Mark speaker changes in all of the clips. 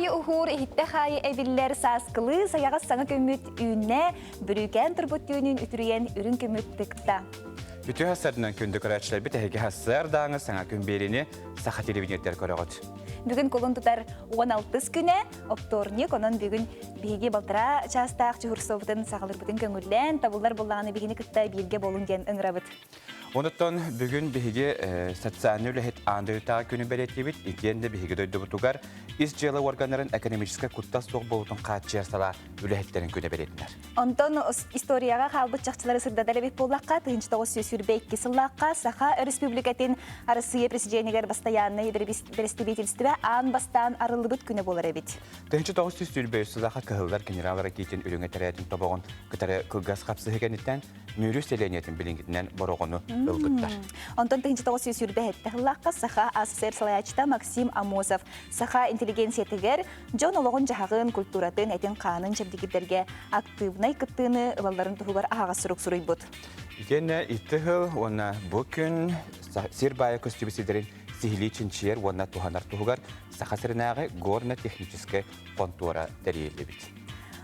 Speaker 1: хайы ухур, ихитте хайы эбиллер саскылы, саяғас саңа көміт үйіне, бүріген тұрбыт үйінін үтірген үрін көміт тықта.
Speaker 2: Bütün hasarından kündü kıraçlar bir tehki hasar dağını sana kümbelini saha televizyonlar körüğüt.
Speaker 1: Бүгін колын тұтар 16 күні, опторне конон бүгін бейге балтыра частақ чүхірсовытын сағылыр бүтін көңілден, табылдар болағаны бейгені күтті бейге болын ген ұңырабыт.
Speaker 2: Ondan bugün bihige sosyal ülehet andırtağı günü belirtibit, ikende bihige döydü butugar, İsrail organların ekonomiske kuttas soğuk boğutun kaçıyarsala ülehetlerin günü belirtler.
Speaker 1: Ondan istoriyaga kalbıt çakçıları sırdadarı bir pollakka, tığınç toğuz süsürbeykki sılakka, Saha Respublikatin Arasıya Presideniger bastayanı berestibiytilistü ve an bastan arılıbıt günü bolar ebit.
Speaker 2: Tığınç toğuz süsürbeyi sılaqa kıhıllar generalara gitin ülüne tereyatın toboğun kıtarı kılgaz kapsı hekenitten, mürü seleniyetin bilingitinden boruğunu ılgıtlar.
Speaker 1: Ondan tığınç toğuz süsürbeykki sılakka, Saha Asser Salayachta Maksim Amosov, Saha intelligensiyetiger, John Oloğun jahağın kulturatın etin kanın çabdikidlerge aktivnay kıttığını ıvalların tuhugar ağa sürük sürüybut.
Speaker 2: Gene ittihil, ona bugün Sirbaya Kostübisilerin sihili çinçiyer, ona tuhanar tuhugar, Saha gorna texnikiske kontora teriyeli bit.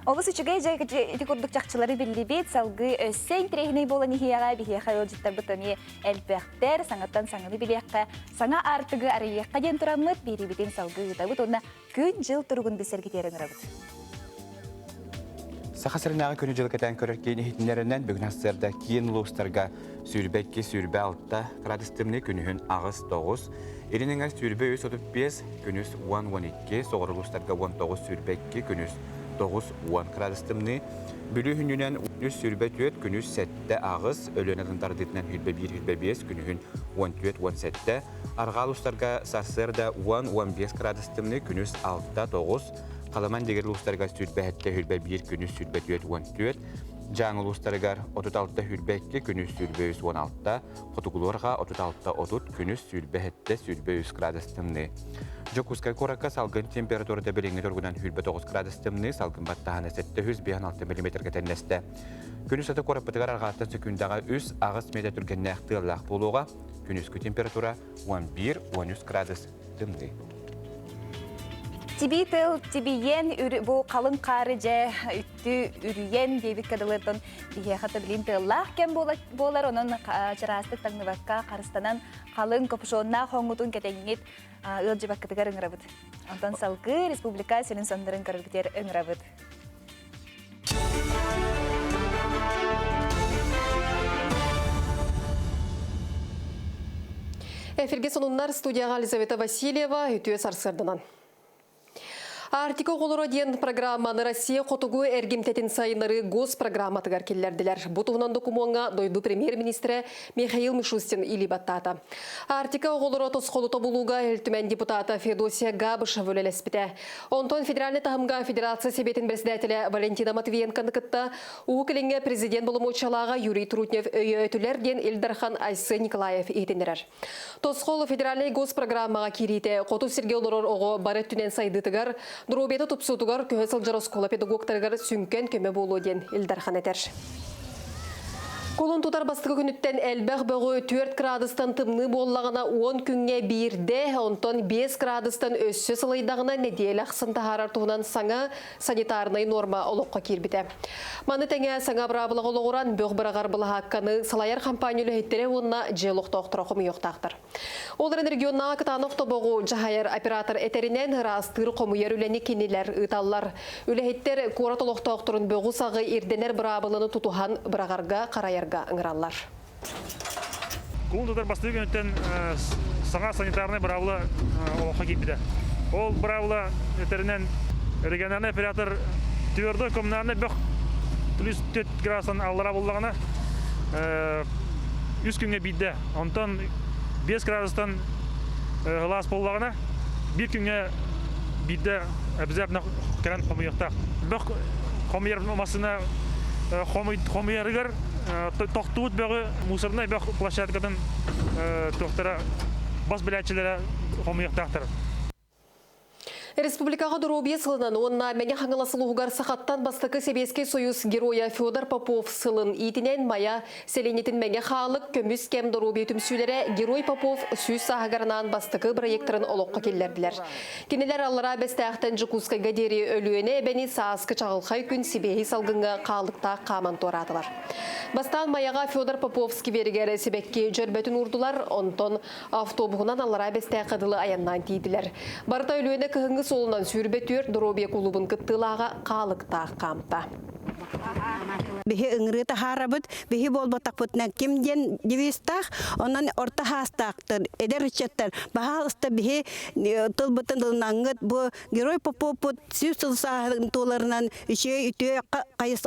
Speaker 1: Olası çıgay etikorduk çakçıları bildi bit, salgı össen trehine bolan ihiyaga bihiyaga yolcutlar butani elbekter, sangattan sangatı biliyakka, sana artığı arayakka jen turamıt, biri bitin salgı yutabıt, ona gün jıl turgundu sergiterin arabıt.
Speaker 2: Saha könü jılgıdan körerkeğini hitinlerinden bugün hasırda kiyin lustarga sürbekki sürbe altta gradistimli günühün ağız 9, elinin sürbe 135 günüs 112, soğuru lustarga 19 sürbekki günüs 9-10 gradistimli, bülü hününen 3 sürbe 4 günüs 7 ağız, ölüne dındardetinden hülbe 1-5 günühün 14-17, arga lustarga sarsırda 10-15 gradistimli günüs 6-9, Kalaman diğer uluslarga sürbe hülbe 1 günüs sürbe 4-14, Canlı uluslargar 36 hülbe 2 günüs sürbe 16, Fotokulorga 36-30 günüs sürbe 100 gradistimli. Jokuskay koraka salgın temperaturada belirli durgudan hülbe 9 gradistimli, salgın battahana 756 mm tenneste. Günüs atı korapıtıgar argattan sökündağa üs ağız media türgenne ahtığılaq buluğa, günüskü temperatura 11-13 gradistimli.
Speaker 1: Tibitil, tibiyen bu kalın karıca üttü ürüyen deyip kadalırdan bihiyakata bilin tığlahken bolar onun çarastık tanıvakka karıstanan kalın kopuşonuna hoğutun ketengit ılcı bakıtıgar ıngırabıd. Ondan salgı Respublika senin sondırın karıgıter ıngırabıd.
Speaker 3: Efirge sonunlar studiyaga Elizaveta Vasilyeva ütüye sarsırdınan. Артико Колороден программаны Россия Хотугу эргимтетин сайынары гос программа тыгар келлердилер. Бутугунан докумонга дойду премьер-министре Михаил Мишустин илибаттата. Артико Колоро тосқолу тобулуга элтүмен депутата Федосия Габыша вөлелеспите. Онтон федеральный тахымга федерация себетин председателя Валентина Матвиенко ныкытта укилинге президент болумучалага Юрий Трутнев өйөтүлерден Эльдархан Айсы Николаев этенерер. Тосқолу федеральный гос программага кирите Коту Сергей Олорор ого бареттүнен сайды тыгар Дұрубеті тұпсутығар көйсіл жароскола педагогтарғар сүнкен көмі болу ден Илдархан етер. Колын тұтар бастығы күніттен әлбәқ бұғы 4 градыстан тымны боллағына 10 күнге бірде, онтон 5 градыстан өссі сылайдағына неделі ақсын тахарар туғынан саңа санитарнай норма олыққа кербіді. Маны тәңе саңа бұрабылық олығыран бұғы бірағар бұлы хаққаны сылайар компаниялы хеттері онына желық тоқтырақымы yoқтақтыр. Оларын регионна қытаны оқтабығы жағайар оператор әтерінен растыр қомуер үләні кенелер ұталар. Үләхеттер қорат олықтақтырын бұғы сағы ерденер бұрабылыны тұтуған бірағарға қарайар ыңыралар.
Speaker 4: Кулдудар басты күнттен саңа санитарный бравла олоқа кипиде. Ол бравла этеринен региональный оператор твердой коммунальный бөк плюс 4 градусан аллара боллагана 100 күнгө бидде. Онтон 5 градустан глаз боллагана 1 күнгө бидде обязательно кран помыйыктак. Бөк комер масына комеригер тоқтуыт бөгі мусорный бөг площадкадан тоқтара бас біләтчілері қомыйықтақтыр.
Speaker 3: Республикаға дұробия сылынан онна мәне хаңыласылуғар сақаттан бастықы Себеске Союз героя Федор Попов сылын итінен мая селенетін мәне халық көміс кәм дұробия түмсүлері Герой Попов сүйіз сағагарынан бастықы проекторын олыққа келдерділер. Кенелер алыра бәстәқтен жүкусқа гадері өлуіне бәне саасқы чағылқай күн Себехи салғынға қалықта қаман торадылар. Бастан маяға Федор Поповский бергері Себекке жөрбәтін ұрдылар, онтон автобуғынан алыра бәстәқыдылы аяннан тейділер. Барта өлуіне кығыңғы солынан сүрбетүр Доробия клубын кыттылаға қалықта қамта.
Speaker 5: Бихи ыңры тахарабыт, бихи болбатақпыт кемден девистақ, онан орта хастақтыр, эдер үчеттер. Бахалыста бихи тылбытын дылнаңғыт, бұ Герой Попопыт сүйіз тылсағын толарынан үше үтіе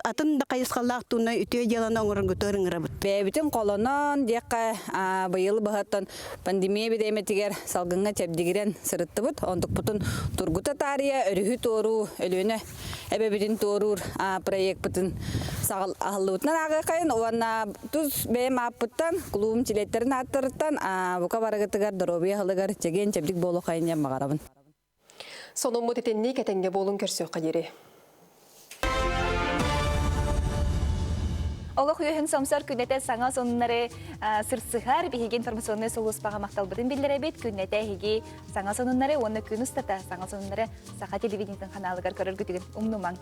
Speaker 5: атын да қайысқалақ туына үтіе делан оңырын күтір ыңрабыт.
Speaker 6: Бәбітін қолынан дейққа бұйылы бұғаттан пандемия бедеметігер салғынға тәбдегірен сырытты бұд. Ондық бұтын тұргыта тария, өріхі тору, өліні әбәбетін торур проект бұтын сағыл ағылуытынан ағы қайын. Оғана тұз бәйім аппыттан, клубым чилеттерін аттырыттан, бұқа барығытығар Доробия ғылығар жеген тәбдік болу қайын жам мағарабын.
Speaker 3: Соның мұтетенне кәтенге болын көрсі қадері.
Speaker 1: Олық үйін сомсор күннете саңа сонынары сырсығар бейге информационный солуспаға мақтал бұдын білдері бет күннете хеге саңа сонынары оны күн ұстата саңа сонынары сақа телевидениятын қаналығар көрір күтігін ұмнумаң.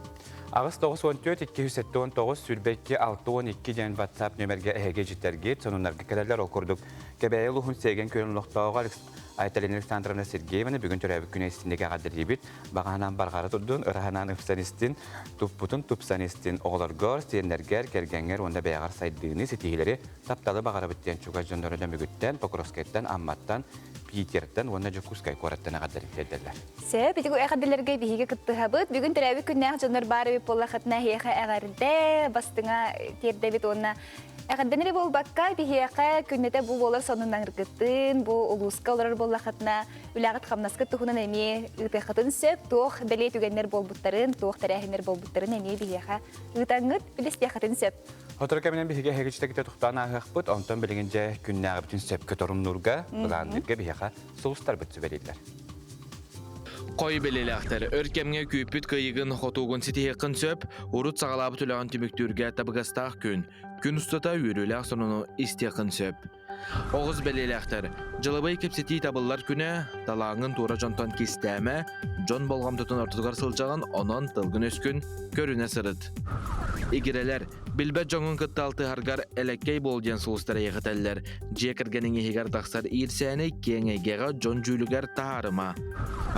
Speaker 2: Ағыз 914-219 сүрбекке 612 ден WhatsApp нөмерге әйге жеттерге сонынларға кәдерлер оқырдық. Кәбәйі лұхын сеген көрін лұқтауға Айталин Александровна Сергеевна бүгін түрәбі күнестіндегі ағадыребет бағанан барғары тұрдың ұрағанан ұпсанистин, тұппутын тұпсанистин оғылырғыр, сенергер, кергенгер, онда бәйғар сайдығыны сетігілері тапталы бағары біттен чуға жөндірінен мүгіттен, Покровскайттан, Амматтан, Питерттен, онда жүкускай қораттан ағадыребеттерділер.
Speaker 1: Сәп, бітігі әғадыларға бейге күтті ғабыт. Бүгін түрәбі күннәқ жондар бары біп болақытына хейқі әғарды, бастыңа тердебет онына Әғадденері бол баққа бейхеқі күннеті бұл болар сонынан ұргыттын, бұл ұлысқа олар болақытына үләғыт қамнасқы тұхынан әме ұтықытын сөп, тоқ бәле түгеннер бол бұттарын, тоқ тәрәхінер бол бұттарын әме бейхеқі ұтаңғыт үлістеқытын сөп.
Speaker 2: Хотыр кәмінен бейхеге хегечтегі тұқтан ағық бұд, онтан білігінже күннәғы бүтін сөп көторым нұрға, бұландырға бейхеқі сұлыстар бұтсы бәлейлер.
Speaker 7: Қой белеләқтер, өркемге күйпіт күйігін хотуғын сетейқін сөп, ұрыт сағалабы түліған түміктүрге табығастақ күн ұстата үйріләқ соныны істеқін сөп. Оғыз белеләқтер, жылыбай кепсетей табылар күні, талағын тура жонтан кестәмі, жон болғам тұтын ортыдығар сылжаған, онын тылғын өскін көріне сырыт. Игерелер, білбәт жоңын күтті харгар әлеккей болден сұлыстары еғітәлілер, жекіргенің егер тақсар ирсәні кеңегеға жон жүйлігер тағарыма.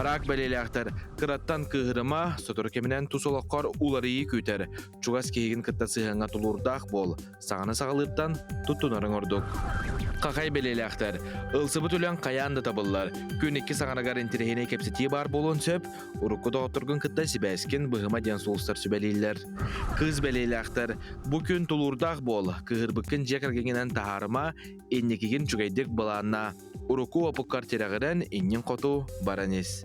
Speaker 7: Рак белеләқтер, қыраттан кығырыма, сұтыр кемінен тұсылыққар уларыйы күйтер, чуғас кейгін күтті сығыңа тұлырдақ бол, сағаны сағалырттан тұттынарың ордық. Қақай белеләқтер, ылсыбы түлен қаянды табылар, күн 2 сағанағар интерегіне кепсеті бар болуын сөп, ұрыққы доғыттырғын күтті сібәскен бұғыма ден сұлыстар сүбәлейлер. Қыз белеләқтер, бұ күн тұлырдақ бол, кығырбықын жекіргенен тағарыма, еннекеген жүгайдық баланна. Уруку опуккар терағыран иннен қоту баранес.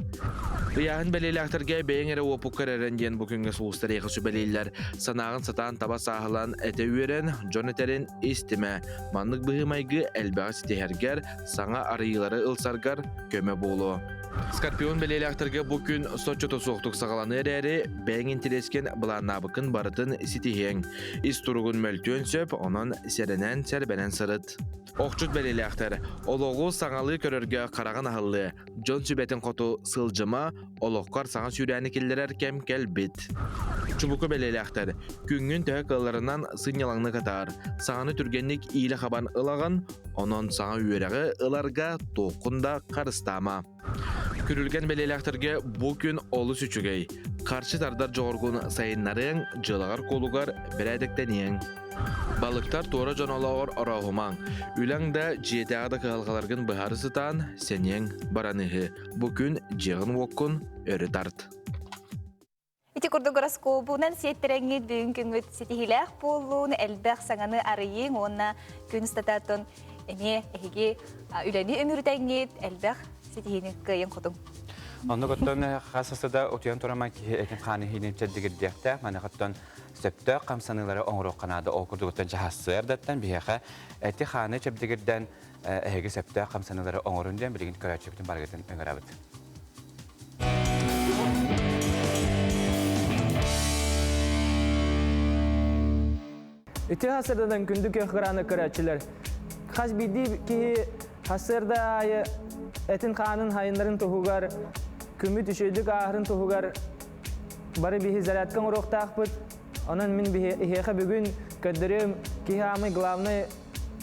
Speaker 7: Бұяғын бәлеләқтерге бәйіңері опуккар әренден бүкінгі сұлыстар еқі сүбәлейлер. Санағын сатан таба сағылан әті үйерен, жон әтерін істіме. Мандық бұғымайғы әлбәғі сетехергер, саңа арыйлары ылсаргар көмі болу. Скорпион бәлеләқтерге бүкін сочоты соқтық сағаланы әрі бәйін интерескен бұланна бұқын барытын сетехен. Ис тұрғын мөлтөн сөп, онын сәрінен сәрбәнен сырыт. Оқчут бәлеләқтер, олығы саңалы көрерге қараған ағылы, жон сүбәтін қоту сылжыма, олыққар саңа сүйрәні келдерер кәм кәлбет. Чубуқы бәлеләқтер, күнгін тәуі қыларынан сынялаңны қатар, саңаны түргенлік ийлі қабан ылаған, онын саңа үйеріғі ыларға тоқында қарыстама. Күрілген бәлеләқтерге бұл күн олы сүчігей, қаршы тардар жоғырғын сайынларың, жылағар қолуғар бір әдіктенең. Балықтар тура жонолауыр орағымаң. Үләңді жетеғады қығалғаларғын бұхары сытан, сенең баранығы. Бүкін жеғын оқын өрі тарт.
Speaker 1: Ити күрді гороскопуынан сеттереңі бүгін күнгіт сетихиләқ болуын, әлбәқ саңаны арыйың, онына күн стататын әне әйге үләні өмірдәңет, әлбәқ сетихini күйін құдың.
Speaker 2: Онны көттен қасысыда өтен тұраман әкім қаны хейнен чәддігірдекті, мәні көттен сөпті қамсанылары оңыру қанады оқырды көттен жағасы әрдеттен бейеқі әті қаны чәбдігірден әйге сөпті қамсанылары оңырынден білігін көрәтшіктің барғетін өңір әбіт.
Speaker 8: Үті хасырдан күндік өқыраны көрәтшілер. Қас биді ки хасырда айы әтін қанын хайындарын тұхуғар, күміт үшөйдік ағырын тұхуғар бары бігі зарядкан ұрықтақ бұд. Онан мен бігі бүгін көддірім ки хамы главный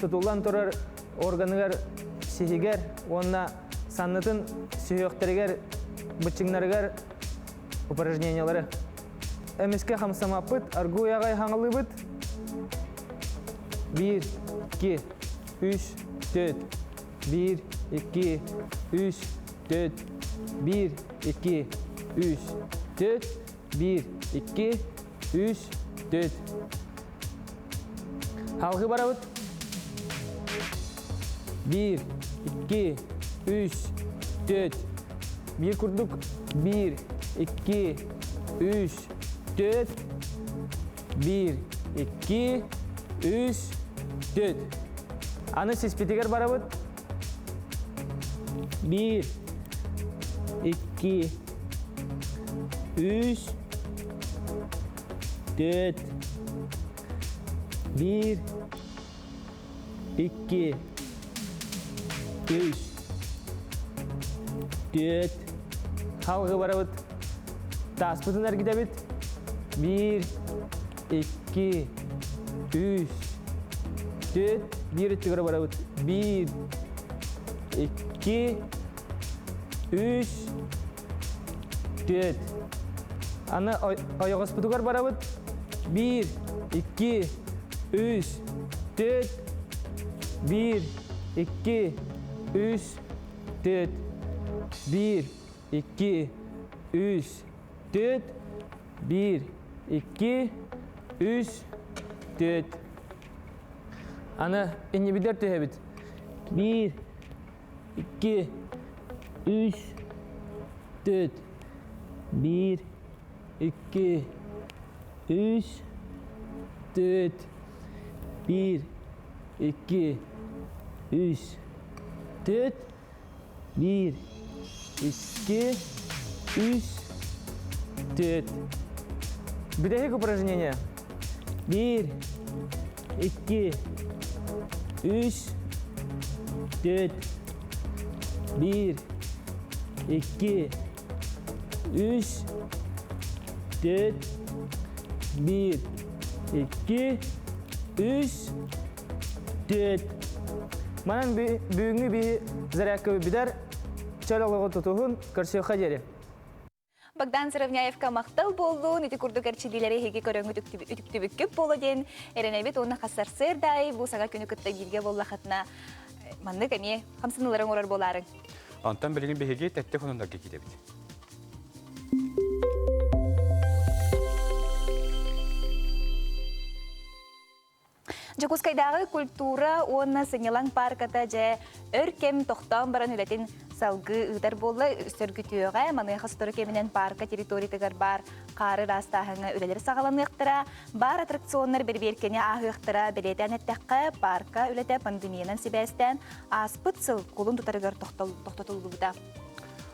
Speaker 8: тұтулан тұрар органығар сихигер, онна саннытын сүйөктергер, бычыңнаргар упражнениялары. Әмеске хамсамапыт, аргу яғай хаңылы бұд. 1, 2, 3, 4. 1, 2, 3, 4. 1, 2, 3, 4. 1, 2, 3, 4. Halkı bara бұд. 1, 2, 3, 4. Bir kurduk. 1, 2, 3, 4. 1, 2, 3, 4. Anı siz pitiger barabut. 1, 2, 3, 4. 1, 2, 3, 4. Halkı barabut. Taspıtınlar gidebit. 1, 2, 3, 4. Bir üttügara barabut. 1, 2, 3, 4. Anı ayağız pıtıgar barabut. 1, 2, 3, 4. 1, 2, 3, 4. 1, 2, 3, 4. 1, 2, 3, 4. Ana inni bir dört tühebit. 1, 2, 3, 4. 1, 2, 3, 4. 1, 2, 3, 4. 1, 2, 3, 4. Bir de hek упражнение. 1, 2, 3, 4. 1, 2, 3, 4. 1, 2, 3, 4. Манан бүгүнгү bir зарядка бидар чалалыгы тутугун көрсөкка жери.
Speaker 1: Богдан Сыравняевка мақтал болду, нети курдук әрчилилері хеге көріңгі үтіктібік көп болу ден. Әренәбет оны қасар сырдай, бұл саға күні күтті елге болла қатына манны кәме қамсыныларын орар боларың.
Speaker 2: Антан білген бігеге тәтті құнындарға кетебеді.
Speaker 1: Жакускайдағы культура оны сынелаң парката жа өркем тоқтан баран үлетін салғы ұдар болы сөргітіуға маныға сторы кемінен парка территориятығар бар қары растағыңа үлелер сағаланықтыра, бар аттракционлар бір-беркене ағықтыра білетен әттәққа парка үлеті пандемиянан себәстен аспыт сыл қолын тұтарығар тоқтатылуыда.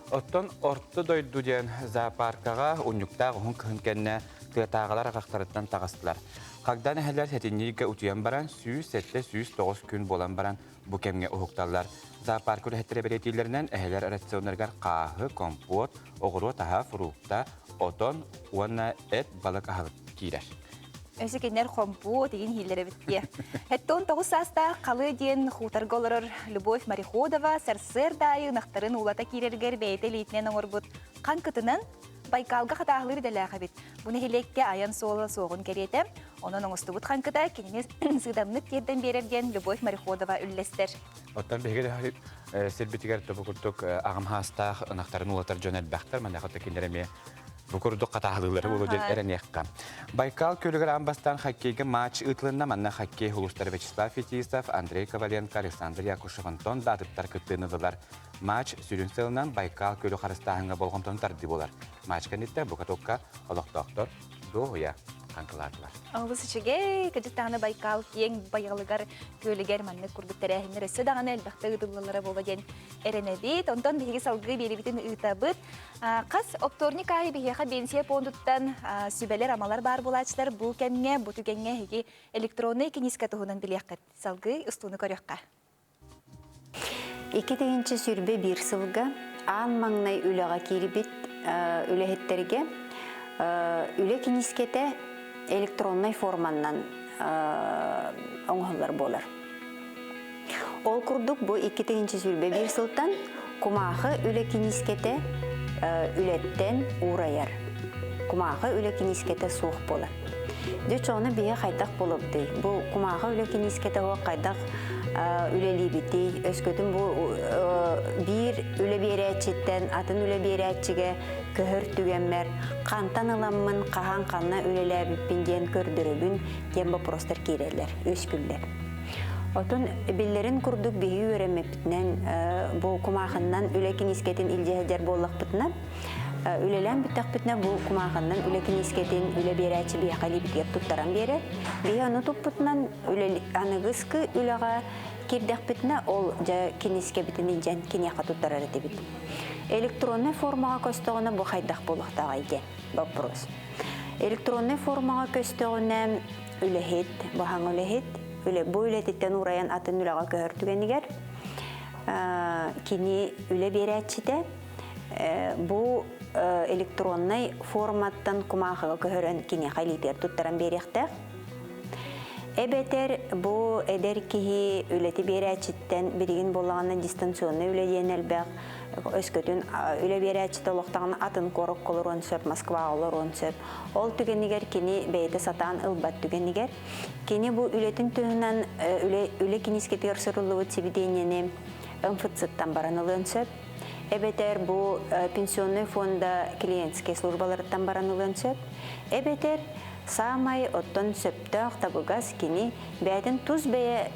Speaker 2: Оттон орты дойду ден зоопаркаға униктағы hun көхінкенне тағалар ағақтарыттан тағыстылар. Қағдан әхелер сәтіннеге ұтыян баран, сүйіз сәтті сүйіз 9 күн болан баран бұ кәмге ұхықталар. Зоопарк үләттірі беретейлерінен әхелер рационергар қағы, компот, оғыру таға, фрукта, отон, уанна әт балық ағылып кейлер.
Speaker 1: Өсі кенер хомпу деген хиллері бітке. Әттон 9 саста қалы ден хутарголырыр Любовь Мариходова сәрсір дайы нақтарын улата кейлергер бәйті лейтінен оңыр бұд. Қан күтінін Байкалга хатағылыр дәләғі бит. Бұны хелекке аян солы соғын кереті. Оның оңысты бұд қанкыда кеніне сыдамнық керден берерген Любовь Мариходова үллестер.
Speaker 2: Оттан бәйгеді сәрбетігер тобы күрдік ағым хастақ нақтарын улатар жөнәл бәқтір. Мәнді қотты кендереме бұқырдық қатағылылары болу ден әрін еққа. Байкал көлігір амбастан хоккейге матч ұтлығына манна хоккей хулустары Вячеслав Фетисов, Андрей Коваленко, Александр Якушев, Антон дадыптар күттіғынылар. Матч сүйрін сылынан Байкал көлі қарыстағыңа болғымтон тарды болар. Матч кәнетті бұқатоққа олық доктор Доғыя улахан кылардылар.
Speaker 1: Олыс içige кыжыктаны Байкал кең байгалыгар көлігер манны курдуктарахинер өссө даганы элбакта ыдыллалары бола ден эренебит. Онтон биһиги салгы беребитин ытабыт. Кас опторник айы биһиха бенсия пондуттан сүбелер амалар бар булачылар. Бу кемге, бу түгенге хиги электронный киниска туһунан билияккат. Салгы устуны көрөкка.
Speaker 9: 2-нче сүрбе бир сылга ан маңнай үлега кирибит үлехеттерге үле кинискете электронный форманнан оңголлар болар. Ол курдук бу 2-нче сүрбе бир сылтан кумахы үле кинискете үлеттен ураяр. Кумахы үле кинискете сух болар. Дөчоны бие кайдак болупты. Бу кумахы үле кинискете о кайдак үлелибити, өскөтүн бу бир үле берәчеттен атын үле берәчиге көһөр түгенмер, кантан ыламмын, кахан канна үлеләбиппин ден көрдөрөбүн ден вопростар кирелер, өскүллер. Отун биллерин курдук бии өремепитнен бу кумахыннан үле кинискетин илжеһедер боллакпытына үлелән биттәкпитне бу кумахыннан үле кинискетин үле берәчи бияқали битеп туттаран бере. Бия аны туппутнан үле аныгыскы үлега кирдәкпитне ол жа киниске битин жан киняка туттарар этебит. Электронный формага көстөгөнө бу хайдак болуктага иде. Вопрос. Электронный формага көстөгөнө үлехет, бу хаң үлехет, үле бу үлетиттен ураян атын үлега көртүгенигер. Кини үле берәчите бу электронный форматтан кумахыга көһөрөн кини халитер туттаран беректе. Эбетер бу эдер кихи үлети берәчиттен биригин болганын дистанционный үледен элбек өскөтүн үле берәчитте олоктагын атын корок колорон сөп Москва олорон сөп. Ол түгенигер кини бейте сатан ылбат түгенигер кини бу үлетин түнүнөн үле кинискетер сырылуу тибиденени МФЦ-тан баранылын сөп. Эбетер бу пенсионный фонда клиентские службалардан баранылын сөп. Эбетер самай оттон сөптөк табыгас кини бәйтин туз бәе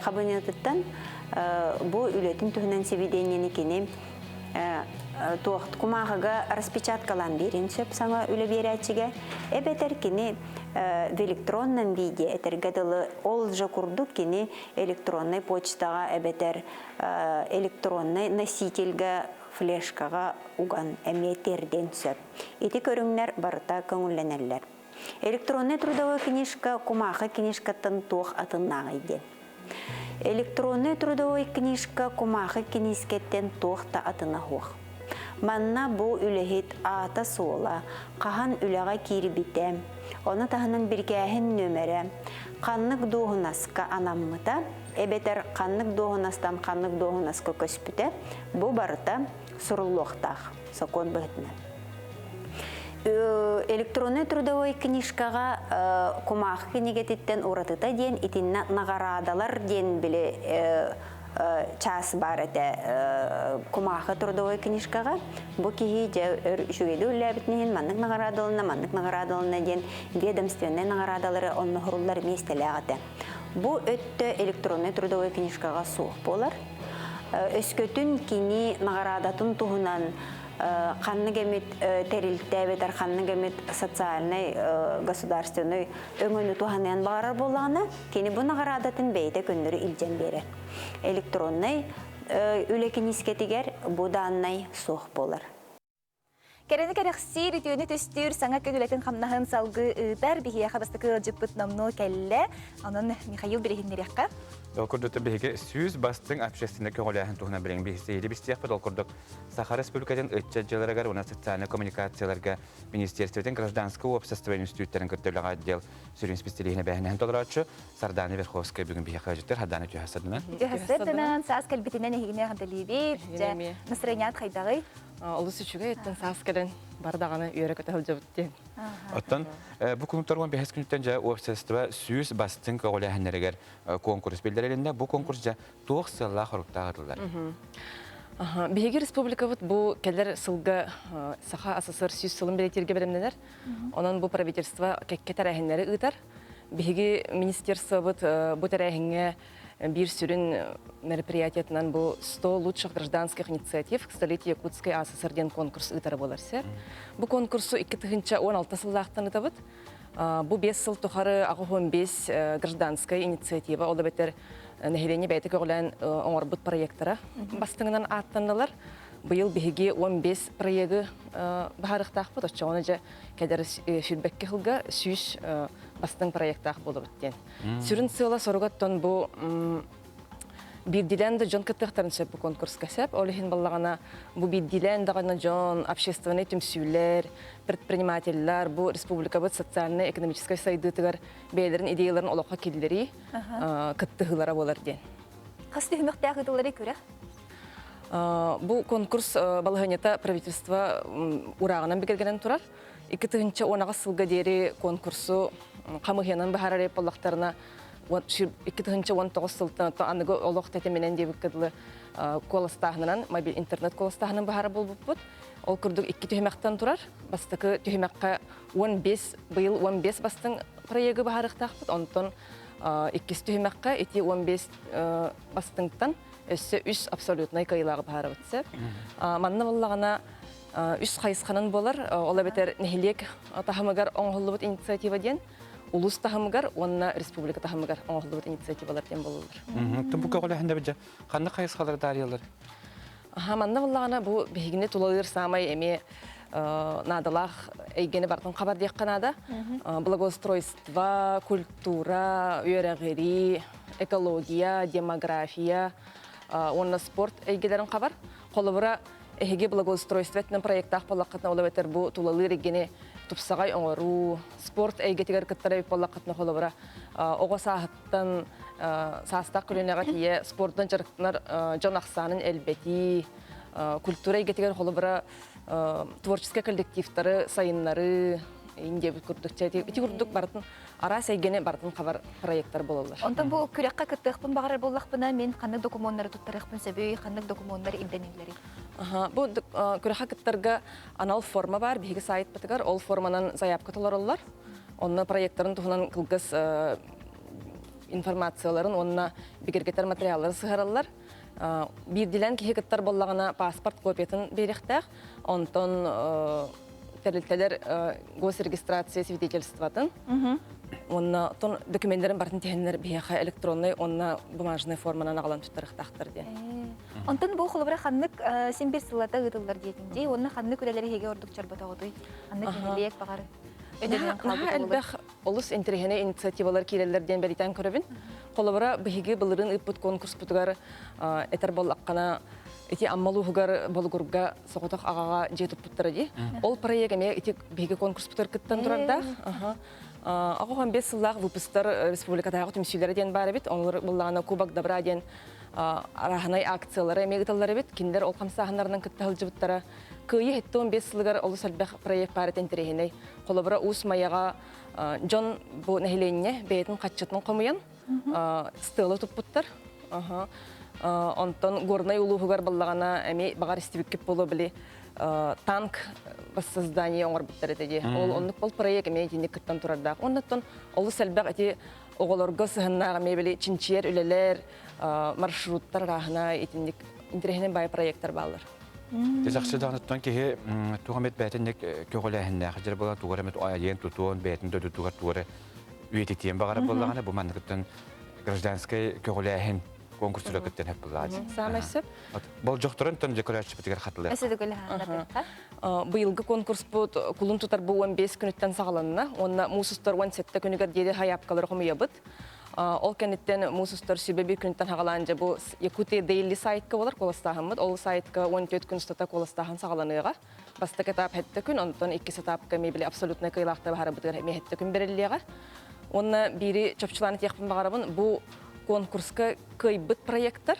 Speaker 9: кабинетыттан бу үлетин түһүнөн себиденени кини туакт кумагыга распечаткалан берин сөп саңа үле берәчиге. Эбетер кини в электронном виде этергедылы ол же курдук кини электронный почтага эбетер электронный носительге флешкага уган эметерден сөп. Ити көрүңнөр барыта көңүлленерлер. Электронный трудовой книжка кумахы книжкаттан туох атыннага иде. Электронный трудовой книжка кумахы кинискеттен туохта атына хуох. Манна бу үлехит ата сола, кахан үлега кирибите, оны тахынан биргәһин нөмере, каннык доғынаска анаммыта, эбетер каннык доғынастан каннык доғынаска көспүте, бу барыта суруллуқтақ, сокон быхтына. Электронный трудовой книжкага кумах кинигетиттен уратыта ден, итинна нагарадалар ден биле час бар эте кумаха трудовой книжкага бу кихи жүгеди үлләбитнен маннык нагарадалына ден ведомственный нагарадалары онны хуруллар местеләгәте. Бу өттө электронный трудовой книжкага сух болар. Өскөтүн кини нагарадатын туһунан ханныгемит терилтебетер ханныгемит социальный государственный өңөнү туханын барар болганы кини бу нагарадатын бейте көндөрү илжен бере. Электронный үле кинискетигер бу данный сух болар.
Speaker 1: Керени керексир итүнү төстүр саңа көгүлетин хамнаһын салгы ытар бихияха бастыкы жыппыт номну келле. Анын Михаил Берехиннерекка.
Speaker 2: Олкурдута биһиге сүз бастың общественный көңүләһен туһуна билен бихисейди бистиякпыт олкурдук Саха Республикатын ытчаджыларыгар уна социальный коммуникацияларга Министерствотен гражданского общества институттерин көттөлөг отдел сүрүн специалистine бәһнәһен толорачы Сардана Верховская бүгүн биһиха жыттыр хадана жөһәсәденә.
Speaker 1: Жөһәсәденән саас кәлбитенен игене хәдәлибит, настроеният хайдагы.
Speaker 10: Олус үчүгө эттен сааскелен бардаганы үйрө көтөһөл жабыттен.
Speaker 2: Оттан бу күнүктөргөн бехес күнүттен жа общество сүз бастың көңүләһеннәргә конкурс билдирелендә бу конкурс жа туох сылла хоруктагырлар.
Speaker 10: Биһиги республика бу келер сылга Саха СССР сүз сылын билетирге беремнелер. Онан бу правительство кекке тарахиннәре ытар. Биһиги министерство бу тарахинге бир сүрүн мероприятиятынан бу 100 лучших гражданских инициатив к столетию Якутской АССР ден конкурс ытары болар сер. Бу конкурсу 2016 сыллактан ытабыт. Бу 5 сыл тухары ағы 15 гражданская инициатива, ол бетер нәһилене бәйтік оғылан оңорбут проекттара бастыңынан аттандылар. Быйыл биһиги 15 проекты баһарыктаах бут, очо оны же кедер фидбэкке хылга сүйүш бастың проекттаах болуп өттен. Сүрүн сыла соругаттан бу бирдилен да жон кыттыктарын сөп бу конкурска сөп. Олихин баллагана бу бирдилен дагана жон общественный түмсүлер, предпринимательлер, бу республика бут социальный экономический сайдытыгар бейлерин идеяларын олоққа келдери кыттыгылара болар ден.
Speaker 1: Кас түһмөктәге дылары күрә.
Speaker 10: Бу конкурс балыгынята правительство урагынан бигергенен турар. 2010 сылга дери конкурсу камыгынан бахарары поллактарына 2019 сылтан аныгы олох тетеменен дебиккедле колостагынан мобиль интернет колостагынан бахары болбут. Ол күрдүк 2 төһмәктән турар. Бастыкы төһмәккә 15 быйыл 15 бастың проекты бахарыктакбыт. Онтон 2 төһмәккә 15 бастыңтан өссө 3 абсолютный кайлагы бахары битсе. Манна буллагана 3 кайсханын болар. Ола бетер нехилек тахамагар оңголлубут инициатива ден. Улус тахамагар, онна республика тахамагар оңголлубут инициативалар ден болулар.
Speaker 2: Бу көгөләһендә бит кандай кайсалар дарыялар?
Speaker 10: Манна буллагана бу бигине тулалыр самай эме надалах эйгене бартын хабар дияк канада. Благоустройство, культура, үйрәгери, экология, демография, онна спорт эйгелерин хабар. Колобура эһиге благоустройствотның проекттах боллаққатна олабетер бу тулалыр эйгене тупсагай оңору, спорт эйгетигер кыттара боллаққатна колобура ого саахаттан саастақ күлінеға тие спорттан жарықтынар жон ақсанын әлбети, культура эйгетигер колобура творческий коллективтары, сайыннары, инде күрдүк ити күрдүк бартын ара сейгене бартын хабар проекттар бололар.
Speaker 1: Онтан бу күрәккә кыттыгпын багар боллакпына мен кандай документлар туттарыкпын себеби кандай документлар инденелери.
Speaker 10: Бу күрәккә кыттарга анал форма бар, биге сайт битгәр, ол форманан заявка толоралар. Онны проекттарын туһунан кылгыс информацияларын, онна бигергетер материаллар сыгаралар. Бирдилен кихи кыттар боллагана паспорт копиятын беректәк, онтон терилтелер госрегистрация свидетельстватын. Онна тон документларын бартын тегеннер бияха электронный, онна бумажный форманан агалан туттарыктактыр ден.
Speaker 1: Онтон бу холбара ханнык сен бир сылата гытыллар диетинде, онна ханнык үлелери хеге ордук чарбатагыды. Ханнык кенелек багар.
Speaker 10: Әлбәх олус интерегене инициативалар киреллерден беритен көрөбүн. Холбара биһиге былырын ыппут конкурс бутугар этер боллаккана эти аммалуугар болгурга соготок агага жетип буттара ди. Ол проект эме эти биһиге конкурс бутар кыттан турарда. Агыган 5 сыллак выпустар республикадагы түмсүләре ден бар бит. Онлар буллагана Кубок Добра ден араханай акциялары эме гыталлар бит. Киндер ол камсаганнардан кыттал жыбыттара. Кыйы хеттон 5 сылгар олус албах проект барет интерегене. Колобра ус маяга жон бу нехиленне бейтин катчытын комуян. Стылы туппуттар. Онтон горнай улуугар баллагана эми багар истибиккеп боло били танк воссоздание оңорбуттар эти. Ол оннук бол проект эми диник кыттан турарда. Оннотон олус албак эти оголорго сыгыннага мебели чинчиер үлелер маршруттар рахына этиник интерегенен бай проекттар баллар.
Speaker 2: Тезакчыдагыттан кихи тугамет бәтинник көгөләһендә хәҗер була туграмет аягын тутуон бәтин дөдү тугар тугары үетитен багара буллаганы бу манныктан гражданский көгөләһен конкурсура кыттан хәп булады.
Speaker 10: Самайсып.
Speaker 2: Бол жокторын тон декорация битигер хатылы.
Speaker 1: Эседе гөләһендә.
Speaker 10: Быйылгы конкурс бу кулун тутар бу 15 күнүттен сагаланна. Онна мусустар 17 күнүгә диде хаяпкалар хомыябыт. Ол кенеттен мусустар себеби күнүттен хагаланжа бу Якутия Daily сайтка болар колостагымыт. Ол сайтка 14 күн стата колостагын сагаланыга. Бастык этап хетте күн, онтон 2 этапка мебели абсолютно кыйлакта бара бутыр мехетте күн берилига. Онна бири чөпчүланы текпин багарабын. Бу конкурска кыйбыт проекттар.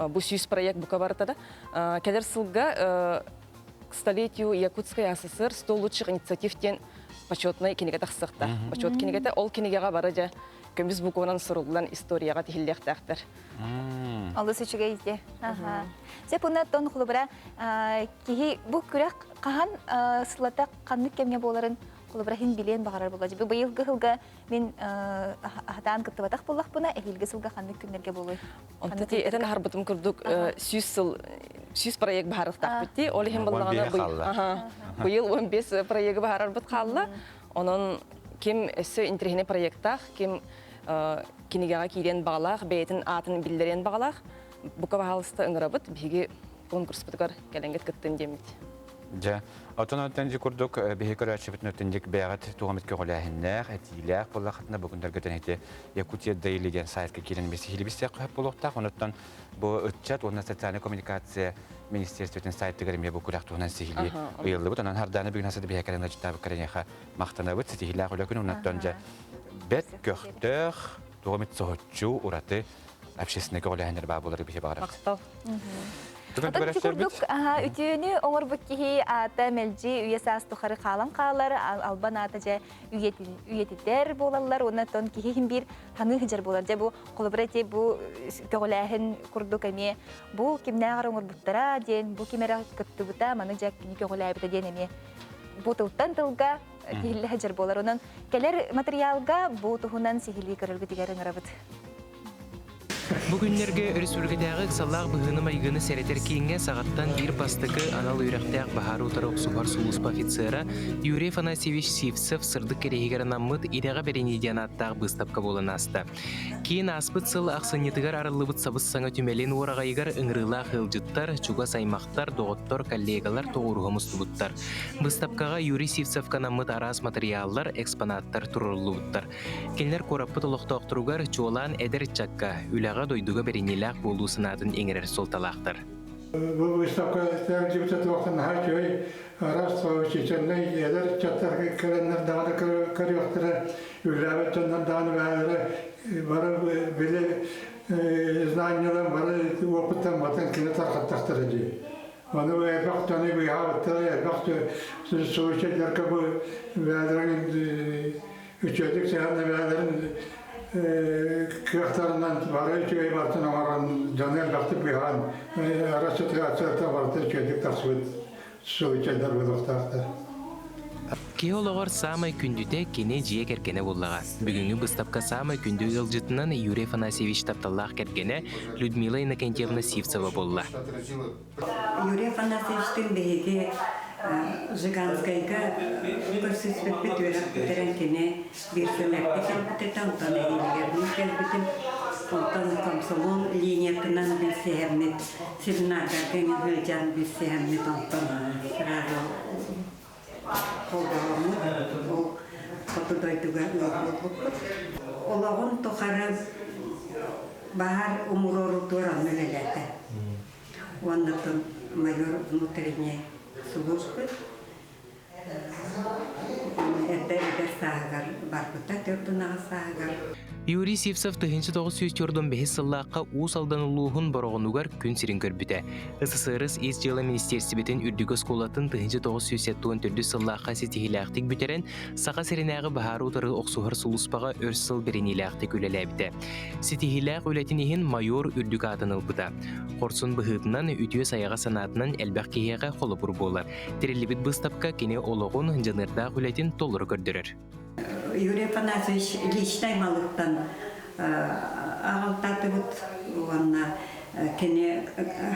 Speaker 10: Бу 100 проект бука бартада. Келер сылга к столетию Якутской ССР 100 лучших инициатив тен почетный кенеге тахсыкта. Почет кенегете ол кенегега баража көмүз букунан сурулган историяга тихиллектактар.
Speaker 1: Алды сөчүгө изде. Сепуна тон хулубара кихи бу күрәк кахан сылата каннык кемге боларын хулубара хин билен багарар булачы. Бу быйылгы хылга мен хатан кыттыбатак буллак буна элилге сылга каннык күннәргә булой.
Speaker 10: Онтати этен харбытым күрдүк 100 проект баһарыктак битти. Ол хим буллагана быйыл 15 проект баһарар бит калла. Онун ким өссө интерхине проекттах, ким кинигага кирен бағалақ, бәйтін атын білдерен бағалақ, бұқа бағалысты ыңырабыт, бігі конкурс бұтығар кәленгет күттін демет.
Speaker 2: Ja, отон оттан жикурдук бехекөр ачыбытын өттіндік бәғат туғамет көгіләхіннәқ, әтиләқ болақытына бүгіндер көтен әте Якутия Дейли сайтқа келін бесі хилібістек қөп болуқтақ. Оныттан бұл үтчат, онына социальный коммуникация министерстветін сайты кәріме бұл күләқ туғынан сихилі ұйылды бұд. Онан харданы бүгін асады бехекәрін әчіттабы кәрінеға мақтаны бұд. Сетихиләқ үләкін онаттан жа бәт көқтіқ туғамет соғытчу ұраты общественный көгіләхінер бағ болары бейе бағарабыз.
Speaker 1: Атын чукурдук үтүүнү оңор буккихи ата мелжи үйесас тухары калан каалар албан ата же үйетитер болалар оннан кихи бир ханы хижер болар же бу коллаборатив бу көгөләһин курдук эме бу кимнәгәр оңор буттара ден бу кимера көттүбүта маны же көгөләбите ден эме бу тылтан тылга кихилле хижер болар онан келер материалга бу тухунан сихили көрөлгө тигәрен арабыт.
Speaker 11: Бүгүннерге республикадагы саллах быгыны майгыны серетер кийинге сагаттан бир бастыкы анал үйрәктәк бахар утарык сухар сулуспа офицера Юрий Афанасьевич Сивцев сырдык керегер наммыт идега беренидиан аттак быстапка болан асты. Кийин аспыт сыл аксынетыгар арылыбыт сабыс саңа түмелен орагайгар ыңрыла хылжыттар, чуга саймактар, доготтор, коллегалар тогургамыстыбыттар. Быстапкага Юрий Сивцевка наммыт арас материаллар, экспонаттар турулубыттар. Келнер кораппыт олоқтоқтыругар чуолан эдер чакка, үләға дойдуга беренелак болу сынатын еңерер солталақтар.
Speaker 12: Бұл выставка тәңжібітет уақытын хачой, арас чеченлей, едер чаттар кәренлер дағаны көріқтірі, үләбет жондан дағаны бәлері, бары білі знаниялар, бары опыттан батын кені тарқаттақтыры жей. Оны әрбақ жаны бұйғабыттыры, әрбақ соғышетлерге бұл бәлерін үчедік сәғанды бәлерін көхтарынан бары үчегей бартын оңаран жаны әлбақты бұйған арасытығы ацарта барды үчедік тақсыбыт соғычетлер бұлықтақтыр.
Speaker 11: Кеологор самай күндүде кене жие кергене боллага. Бүгүнгү быстапка самай күндү ылжытынан Юрий Афанасьевич тапталлах кергене Людмила Иннокентьевна Сивцева болла.
Speaker 13: Юрий Афанасьевичтин беге Жиганскайга көрсөтпөт өрөктөрөн кене бир сөнөктө келбетен танегилердин келбетин онтан комсомол линиятынан билсеһэммит семинарга кеңин жан билсеһэммит онтан сразу колдоому бул фотодойдуга олагон тохары баар умурору туран мелелете оннотон майор внутренне службы это сагар барбыта төртүнага сагар.
Speaker 11: Юрий Сивцев 1904 бехис сыллаққа уус алданылуғын борғынугар күн сирин көрбіті. СССР ес жылы министерсібетін үрдігі сколатын 1974 сыллаққа сетихилақтик бүтерен сақа сиринағы бахар утары оқсуғыр сулуспаға өрс сыл беренилақтик өлеләбіті. Сетихилақ өлетінігін майор үрдігі атыныл бұта. Қорсын бұғытынан үтіе саяға санатынан әлбәқ кейеға қолы бұр болар. Терелібіт бұстапқа кене олығын жанырдақ өлетін толыр көрдірір.
Speaker 13: Юрий Афанасьевич личный малыктан агалтатыбыт уанна кене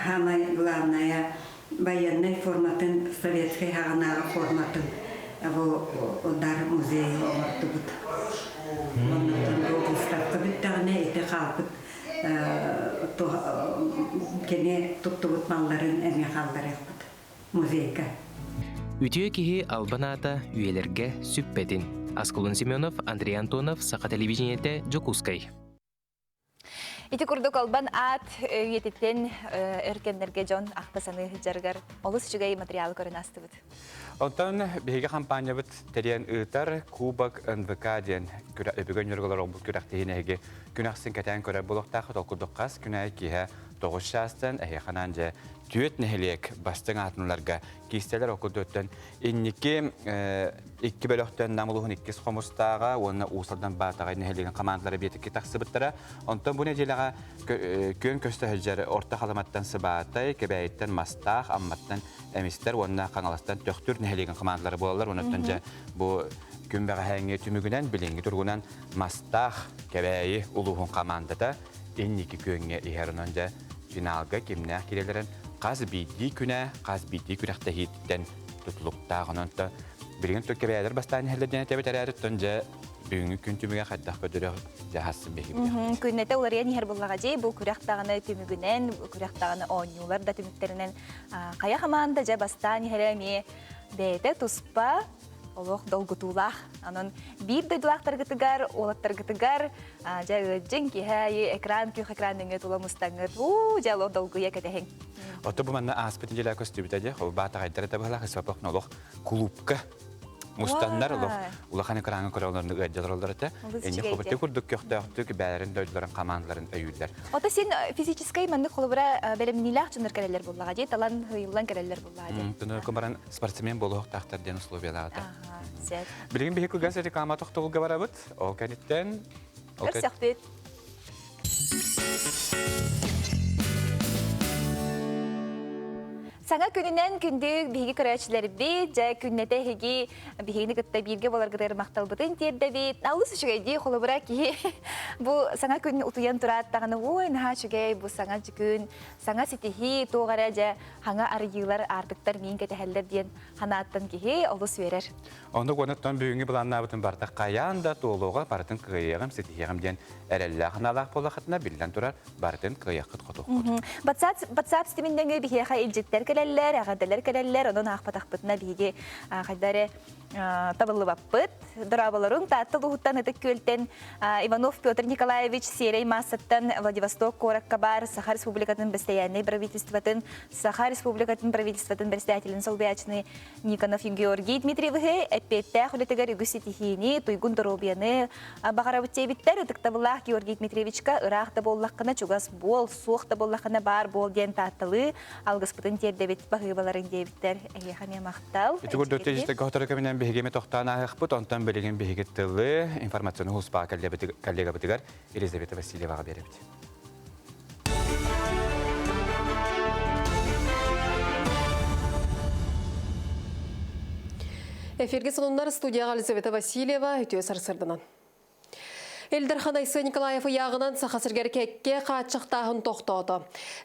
Speaker 13: хамай главная военный форматын советский хагана форматын бу удар музей ортубут. Оннан облыстагы биттагыне эте калпыт кене туттубут малларын эме калдырыппыт музейга.
Speaker 11: Үтіе кеһи албаната үйелерге сүппетин. Асколун Семенов, Андрей Антонов, Саха телевидениете, Джокускай.
Speaker 1: Ити курдук албан ат үйететтен өркендерге жон ақтасаны жаргар олыс жүгей материал көрін астыбыт.
Speaker 2: Онтан беге кампания бит терен ытар Кубок НВК ден бүгін жүргілер олбут күрәқтейінеге күнәқсын кәтән көрі болуқтақы толқудық қас күнәй кейі 9 шастан әйеқанан жа түйет нәхелек бастың атынларға кейстелер оқуды өттен. Иннеке 2 бөліқтен намылуғын 2 қомыстаға, оны ұсылдан батағай нәхелеген командалары бетікке тақсыбыттыра. Онтан бұл нәделіға көн көсті хүлжері орта қаламаттан сыбатай, кебәйттен мастақ, амматтан әместер, онына қаңаластан төқтүр нәхелеген командалары болалар. Онықтан жа бұл күн бәға әңе түмігінен, білінгі тұрғынан мастақ, кебәйі ұлуғын командада иннеке көнге иһәрінен жа финалга кемнәк кирелерен қаз бейді күнә, қаз бейді күнәқті хейттен тұтылықтағынын Bilgin tökke bəyələr bastani həllədən təbət ərərit tönce büyüngü күн tümüge xaddaq ködürü jahassın behi bilir.
Speaker 1: Künnete ularıya niher bullagaji bu kuraqtağını tümügünen, kuraqtağını onyular da tümükterinen kaya hamanda ja bastani heremi beyde tuspa Олох долгутулах. Анон бир дойдулахтар гытыгар, олаттар гытыгар, жа ыджын кихай экран кюх экраныңы туламыстаңыр. Жало долгуя кетехен.
Speaker 2: Отто бу манна аспетин жела көстүбүтәде, ол бата кайдара табыла хисапак нолох клубка. Мустаннар олох улахан экраны көрөлөрүн ыджаларларыта. Эне хобытты курдук көктөктүк бәрин дойдуларын командаларын өйүлдер.
Speaker 1: Ота сен физический манны холобра белемнилах чыныр керелер буллага же, талан хыйлан керелер буллага же.
Speaker 2: Туну комаран спортсмен болук тактарден условияларда.
Speaker 1: Сет.
Speaker 2: Билген бихи кылгас реклама токтолга барабыт. Ол кенеттен
Speaker 1: Көрсөктүт. Саңа күнінен күнді бігі көрәчілері бейт, жа күннете хеги бігіні күтті бірге болар ғыдыр мақтал бұтын терді бейт. Наулы сүшігейді қолы бұра ки бұл саңа күнін ұтуян тұраттағыны ой, наға шүгей бұл саңа жүкін, саңа сетихи тоғара жа хаңа арыйылар артықтар мен кәтәхәлдер дейін ханаттан кихи олы сүйерер.
Speaker 2: Онды қонаттан бүйінгі бұланна бұтын бардақ қаян да тоғылуға бардың күйеғім, сетихиғым ден әрәлі қаналақ болақытына білден тұрар бардың күйеқыт қотуқ.
Speaker 1: Батсап стимінденгі бігеға елжеттер келелер, ағадалар келелер, оның ақпат-ақпытына біге қайдары табылы баппыт. Дұрабылырың таттыл ұғыттан ұтық көлтен Иванов Петр Николаевич Серей Масаттан Владивосток Коракка бар Саха Республикатын Бестаянный правительстватын, Саха Республикатын правительстватын председателін Солбячный Никонов Георгий Дмитриевы әппетті құлетігер үгісі тихини, туйгун дұробияны бағарабытте біттер үтік табылақ Георгий Дмитриевичка ұрақ та боллаққына чугас бол, суық та боллаққына бар бол ден таттылы, алғыспытын тердебет бағыбаларын дебіттер әйеқаме мақтал.
Speaker 2: Бігеме тоқтана ақпыт, онтан білеген бігет тылы информацияны ұлыспа коллега бұтығар Елизавета Васильеваға беребді.
Speaker 3: Эфирге сонундар студияға Елизавета Васильева үтіе сарсырдынан. Элдерхан Айсы Николаев яғынан сақасыргер кекке қатшықтағын тоқтауды.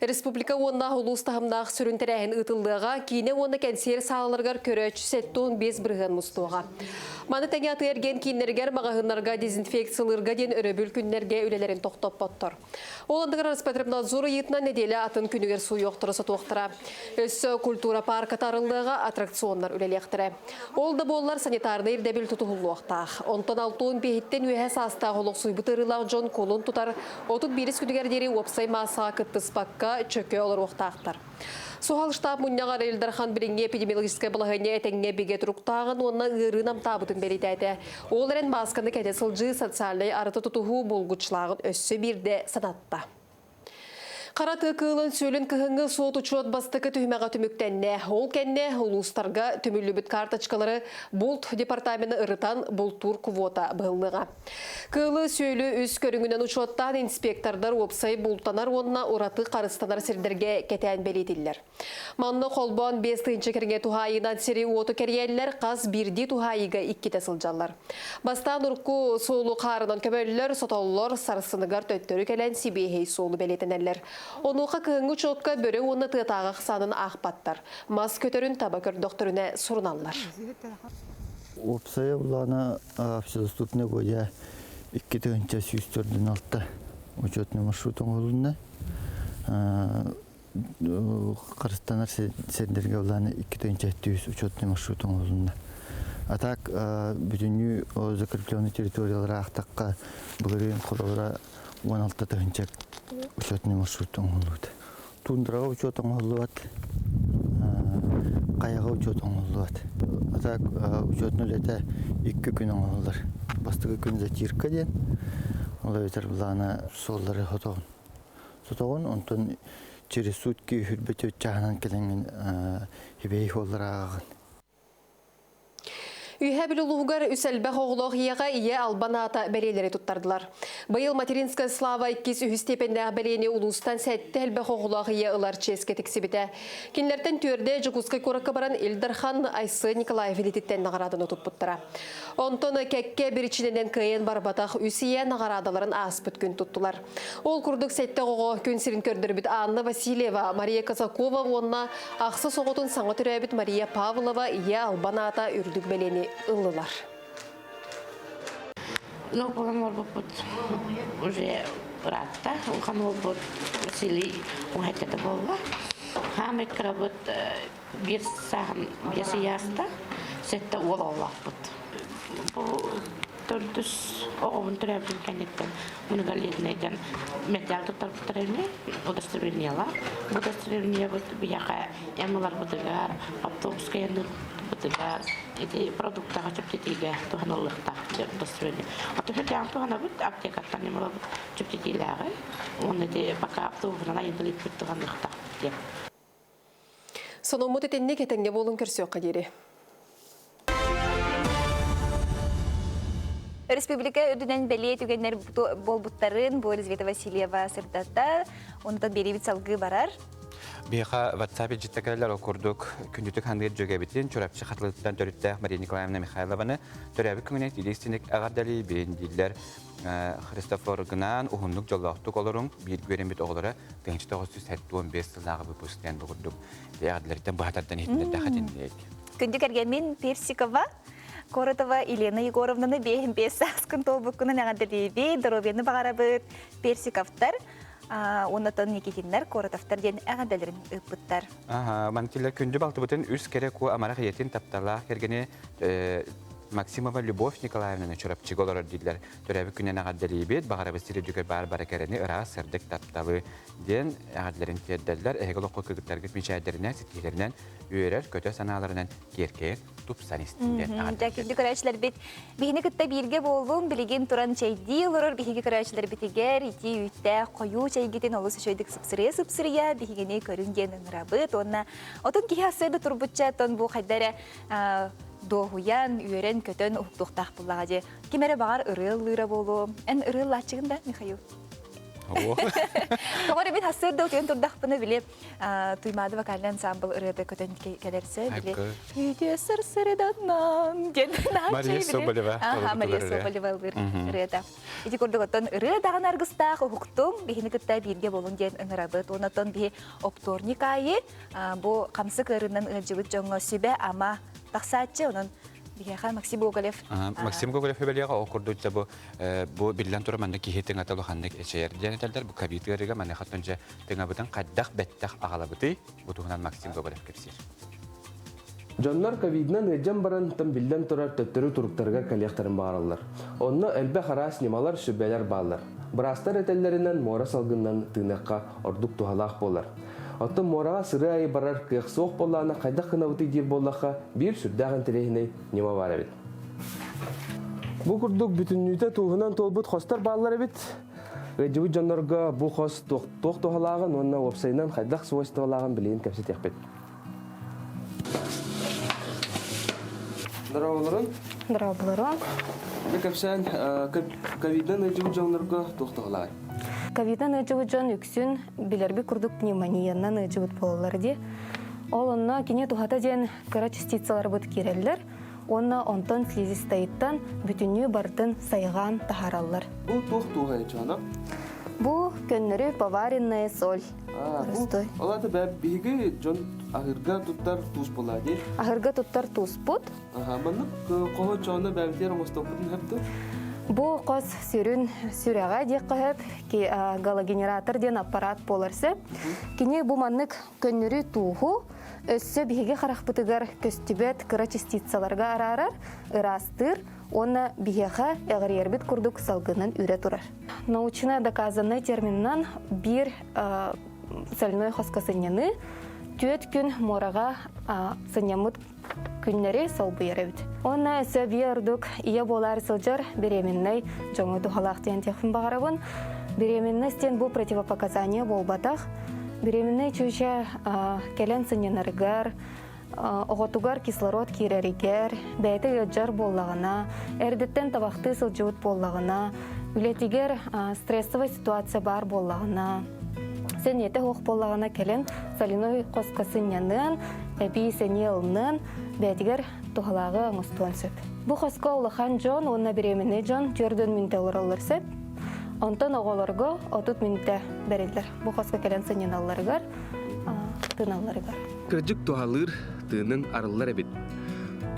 Speaker 3: Республика онна ұлыстағымнақ сүрінтірәйін ұтылдыға кейіне оны кәнсер сағылырғар көрөч сеттуын без бірген мұстуға. Маны тәңе аты ерген кейінергер мағағынларға дезинфекциялырға ден өрөбіл күннерге үлелерін тоқтап боттыр. Оландығыр Роспотребнадзоры етіна неделі атын күнігер су yoқтырысы тоқтыра. Өссі культура парка тарылдыға аттракционлар үлелектірі. Ол да боллар санитарны ердебіл тұтығылы оқтақ. Онтан алтуын бейіттен өйе састағы олық суйбытырылау жон колын тұтар. Отын беріс күнігердері опсай масаға кыттыспаққа чөке олар оқтақтар. Сухал штаб мұннағар Элдерхан біріңе эпидемиологическая балағыне әтәңге беге тұруқтағын онына ғырынам табытын берейді. Оларын масканы кәде сылжы социальный арыты тұтуғы болғычлағын өссі бірде санатта. Қараты кылын сөйлін кығыңы соот учет бастықы түймеға түміктенне. Ол кәнне ұлыстарға түмілі карточкалары бұлт департаменті ұрытан бұлттур квота бұғылыға. Кылы сөйлі үз көріңінен учеттан инспектордар опсай бұлттанар онына ұраты қарыстанар сірдерге кетен белетілер. Манны қолбан 5 тыынчы керіңе тухайынан сері оты кериелер қаз бірді тухайыға 2 тәсілжалар. Бастан ұрқу солы қарынан көмөлілер, сотоллар сарысынығар төттөрі кәлен сибейхей солы белетінерлер. Онуға кыңы чотқа бөрі оны тұтаға қысанын ақпаттар. Мас көтерін табакөр докторіне сұрыналар.
Speaker 14: Опсая бұланы общедоступны бойа 2 тыынча сүйістерден алты учетный маршрутын олуына. Қарыстанар сендерге бұланы 2 тыынча 200 учетный маршрутын олуына. Атак бүтінгі закрепленный территориялары ақтаққа бұлырын қолауыра 16 тыынча учетный маршрутын олуыды. Тундыраға учетын олуыд, қаяға учетын олуыд. Атак учетный леті 2 күн олуылар. Бастығы күн затирка ден, олар өтер бұланы соллары хотауын. Сотауын, онтын через сутки хүрбеті өтчағынан келенген хебейх олар ағын.
Speaker 3: Үйе білулуғығар үсәлбәқ оғылық еға ие албаната бәлелері тұттардылар. Байыл материнская слава 2 үхістепенді бәлені ұлыстан сәтті әлбәқ оғылық ие ұлар ческе тексібіті. Кенлерден түрде жүгізгі көрікі баран Элдерхан Айсы Николаев елететтен нағарадын ұтып бұттыра. Онтон кәкке бірічінен күйен барбатақ үсие нағарадаларын аспыт күн тұттылар. Ол күрдік сәтті оғы күн сірін көрдірбіт Анна Васильева, Мария Казакова, онына ақсы соғытын саңа түрәбіт Мария Павлова ие албаната үрдік бәлені ыллылар.
Speaker 15: Ну, потому что уже рата, у кого вот сели, у этого было. Хаме кработ бирсам, бирсияста, сетта уолала вот. Тортус, он требует, конечно, мы говорили, что металл тут требует, удостоверение ла, удостоверение вот бияка, эмалар бутыгар, автобусская бутыгар, эти продукты хочу птитига, то оно легко удостоверение. А то что там то оно вот аптека там не может птитига, он эти пока автобус на интеллект то оно легко.
Speaker 3: Сономут этенне кетеңге болун көрсөк кадери.
Speaker 1: Республика өдүнен беле түгеннер болбуттарын бу Елизавета Васильева сырдатта, онтан беребит салгы барар.
Speaker 2: Биха WhatsApp життекелер окурдук күндүтүк хандыр жөгөбитин чурапчы катылыктан төрүттө Мария Николаевна Михайлованы төрөбү күнүнө илистиник агардали бендилер Христофор Гнан ухундук жоллоктук олорун бир көрөмбит оголора 1915 жылдагы выпусктен бугурдук. Ягдлерден бахатардан хитнерде хатиндек.
Speaker 1: Күндүк эргенмин Персикова Коротова Елена Егоровнаны бейін бесі асқын толбыққынан ағадалейбе, дұробені бағарабыд Персиковтар, онытын Никитинлер, Коротовтар ден ағадаларын ұппыттар.
Speaker 2: Мантилер күнді балты бұтын үз керек о амарақ етін таптала кергені Максимова Любовь Николаевна чурапчык олар дейділер. Төрәбі күнен ағадалейбет, бағарабы сирі жүгер бар кәрені ыраға сырдық тапталы ден ағадаларын тердәлілер. Әгел оқы күгіттарғы мешәдерінен, сеткелерінен үйерер, көті саналарынан керке тупсан істінден.
Speaker 1: Күнді көрәшілер бет, бейіні күтті бірге болуым, білеген тұран чайды олар, бейігі көрәшілер бетігер, ити үйтті қою чайгетін олысы шөйдік сыпсырия, бейігіне көрінген ұңырабыт, онна. Отын кей асырды тұрбытча, тон бұл қайдары доғуян, үйерен көтін ұқтықтақ бұлаға де. Кемері бағар ұрыл ұйра болу. Ән ұрыл латчығында, Михаил? Тоғыр бет асырды өтен тұрдақпыны білеп, туймады вокальный ансамбл ұрыды көтін келерсі білеп. Үйде сыр-сырыданнан,
Speaker 2: Мария Соболева.
Speaker 1: Мария Соболева ұрыды. Еті көрді көтін ұрыдағын арғыстақ ұқтым, бейіні күтті бірге болуын ден ұңырабыд. Онатын бей окторник айы, бұл қамсы көрінен ұжыбыт жоңы сөбе, ама тақсатчы оның бияха Максим Гоголев.
Speaker 2: Максим Гоголев белега окурдуча бу билен тура манда кихетен аталу хандык эчер денетелдер бу кабиттерге мана хатынча теңабытан каддах беттах агалабыты бутугунан Максим Гоголев кепсир.
Speaker 16: Жоннар ковиднан эжем баран там билен тура төттөрү туруктарга коллектарын бааралар. Онно элбе харас немалар сүбелер баалар. Брастар этеллеринен мора салгыннан тыынакка ордук тухалаах болар. Оттон морага сыры айы барар кыйықсоқ боллағына қайдақ қынауыты дер боллаққа бір сүрдағын тірейіне нема бар әбет. Бұл күрдік бүтіннүйті туғынан толбыт қостар бағылар әбет. Ғайдыбы жонларға бұл қос тоқ тоғалағын, онына опсайынан қайдақ суайстығалағын білейін кәпсет яқпет. Дырау болырын?
Speaker 3: Дырау болырын.
Speaker 16: Бі кәпсән ковиднан ғайдыбы жонларға тоқ тоғалағын.
Speaker 17: Ковиднан ыжыбыт жон үксүн билерби курдук пневмониянан ыжыбыт болалар ди. Ол онна кине тухата ден кыра частицалар бут киреллер. Онна онтон слизистайттан бүтүнү бардын сайган тахараллар.
Speaker 16: Бу тух-тух жана.
Speaker 17: Бу көннөрү поваренная соль. Простой.
Speaker 16: Оларды бәп биги жон агырга туттар туз бола ди.
Speaker 17: Агырга туттар туз бут.
Speaker 16: Маны кого жона бәптер мостопун хепти.
Speaker 17: Бу қос сүрін сүрәға дек қығып, галогенератор ден аппарат боларсы. Кене бу маннык көннүрі туғу, өссі бейге қарақпытығар көстібет кыра частицаларға арарар, ырастыр, оны бейге әғырербет күрдік салғынан үре тұрар. Научно доказанный терминнан бір сальной қосқасыняны төт күн мораға сынямыт күннері сал бұйырабыд. Оны өсі бейірдік ие болар сылжар беременной жоңы тухалақ ден техін бағарабын. Беременной стен бұл противопоказания болбатақ. Беременной чөйше келен сынянарығар, оғытуғар кислород кирерігер, бәйті өджар боллағына, әрдеттен табақты сылжуыт боллағына, үлетігер стрессовый ситуация бар боллағына. Сен еті хоқ боллағына келен соляной қосқасынянын, эписенелнын бәдігер тухалағы мұстуан сөп. Бұл қосқа олыған жон, онына беременный жон 4 минуте олар сөп. Онтан оғаларға 30 минуте бәрелдер. Бұл қосқа келен сыняналарығар, тыналарығар.
Speaker 16: Кыржык тухалыр тыынын арылар әбет.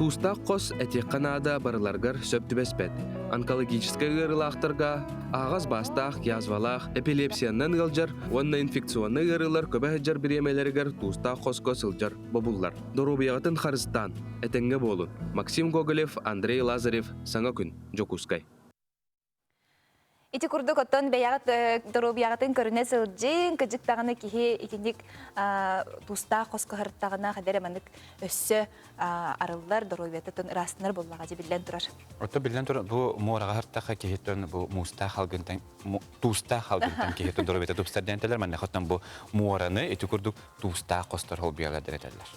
Speaker 16: Туустақ қос әтеққанада барыларгар сөптібеспет. Онкологический ғырылақтарға, ағаз бастақ, язвалақ, эпилепсияннан ғылжар, онна инфекционны ғырылар көбәхіджар біремелерігер туустақ қоско сылжар бобуллар. Доробиягатын Харыстан, әтенге болун. Максим Гоголев, Андрей Лазарев, Саңа күн, Жокускай.
Speaker 1: Ити курдук оттон бәягат доробиягатын көрүнө сылжын, кыжыктаганы кихи итиндик туста қоско хырттагына хадер амандык өссө арыллар доробиятын растынар боллага же билен турар.
Speaker 2: Отто билен турар бу морага хырттага кихитен бу муста халгынтан туста халгынтан кихитен доробията тупстардентелер мен хоттан бу мораны ити курдук туста қостор холбиялар деретелер.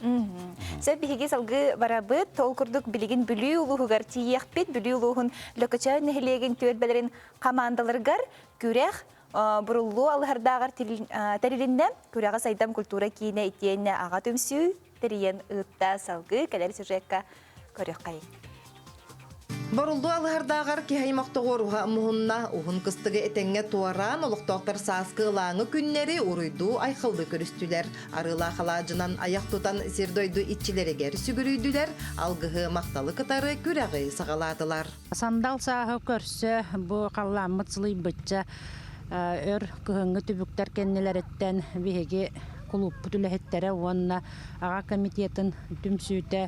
Speaker 1: Сөп биһиги салгы барабыт, тол курдук билигин бүлүү улугугар тиехпит, бүлүү улугун лөкөчө нехилеген төөрбелерин командаларгар күрэх буруллу алыхардагар терилинне күрәгә сайдам культура кийне итиенне ага төмсү териен ытта салгы калер сюжетка көрөккай.
Speaker 18: Борулду алыхардагар кихаймактогоруга муһунна ухун кыстыгы этеңге туаран олуктоктор сааскылаңы күннери уруйду айхылды көрүстүлер. Арыла халажынан аяк тутан сирдойду итчилерегер сүгүрүйдүлер, алгыһы макталы кытары күрәгы сагалатылар.
Speaker 19: Сандал саһы көрсө бу калламыт сылый бычча өр кыһыңы түбүктер кеннелереттен биһиги клуб бүтүлэхеттере уонна ага комитетин түмсүүтэ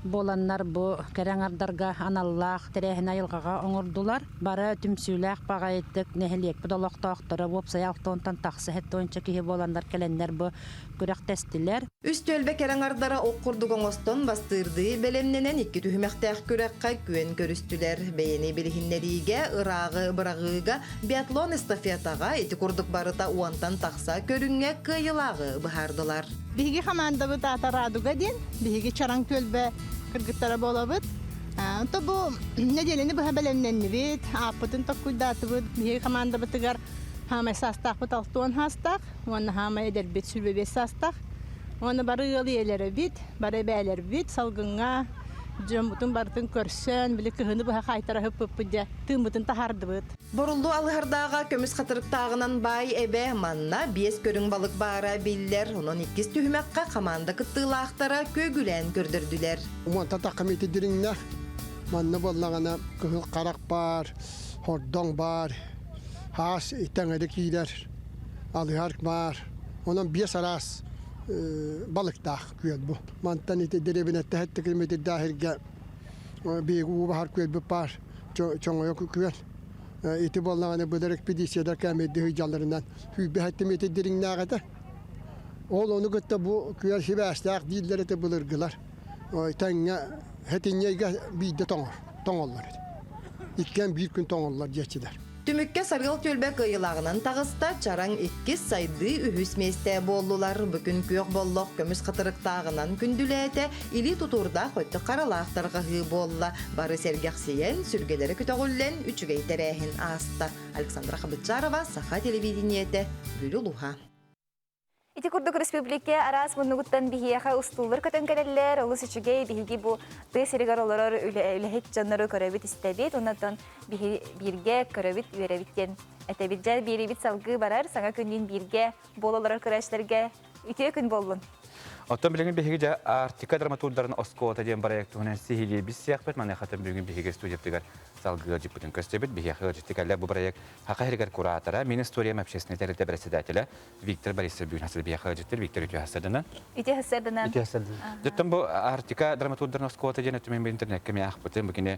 Speaker 19: боланнар бу кереңардарга аналлах терехин айылгага оңордулар. Бары түмсүүлэх багайыттык нехилек будолоктоохтору вопсаялтонтан таксы хеттоонча кихи боландар келеннер бу күрәктестилер.
Speaker 18: Үстөлбе кереңардара оккурдук оңостон бастырды белемненен икки түһүмэхтээх күрәккә күен көрүстүлер. Бейни билихиннериге ырагы бырагыга биатлон эстафетага ити курдук барыта уантан такса көрүнгө кыйылагы быхардылар.
Speaker 20: Биһиги хаманда бу татарадуга ден, биһиги чараң төлбе кыргыттара болабыт. То бу неделени бу белемненни бит, апытын такуйдаты бу. Биһиги хаманда бытыгар хама састак бут алтон хастак, уонна хама эдер бит сүлбе бес састак. Уонна бары ылыелери бит, бары бәлер бит, салгынга жомутун бартын көрсөн, биле кыһыны бу хайтара хөппүдә, тымытын тахарды бит.
Speaker 18: Борулду алыхардага көмүс катырыктагынан бай эбе манна биес көрүң балык бара биллер, онон иккис түһүмәккә команда кыттылаактара көгүлән көрдөрдүлер.
Speaker 21: Уманта такымыты диринне манна боллагана кыһыл карак бар, хордоң бар, хас итәңәдә килер, алыхар бар. Онон биес арас balıkta köy bu. Mantan ite derebine tehette kilometre dahilge bir uva har köy bu par çoğun yok köy. İti bollağını bu derek pidisiyeler kemedi hücallarından. Hübbe hettim ite derin nağada. Ol onu götte bu köy şibe astak dillere de bulurgular. Tenge hetinye bir de tonollar. İkken bir gün tonollar geçiler.
Speaker 18: Түмүкке саргыл төлбе кыйылағынан тағыста чараң иккис сайды үхүс месте болдулар. Бүгін күйек боллық көміс қытырықтағынан күнділәті или тутурда қойты қаралақтарға ғы болла. Бары сергексиен сүргелері күтіғілен үчігей тәрәхін аста. Александра Хабытчарова, Саха телевидениеті, Бүлі Луха.
Speaker 1: Ити курдук республике арас муннугуттан бихияха устуллар көтөн келелер, олус үчүгей бихиги бу тысырыгар олорор үлехет жаннары көрөбит истебит, оннан бирге көрөбит үеребиттен этебит жар бирибит салгы барар, саңа күндүн бирге бололорор көрөчлөргө үтө күн боллун.
Speaker 2: Оттон билеген бихиги жа артика драматурдарын оскота ден проектуна сихили бис сыяқпет мана хатын билеген бихиги студияптыгар салгыга жипутун көстөбүт бихига життикалла бу проект хакахиргар куратора Министерство общественной территории председателя Виктор Борисов бүгүн хасыл бихига життер Виктор үтө хасадынан.
Speaker 1: Үтө хасадынан.
Speaker 2: Үтө хасадынан. Жеттен бу артика драматурдарын оскота ден өтүмен интернетке ме ахпытын бүгүнө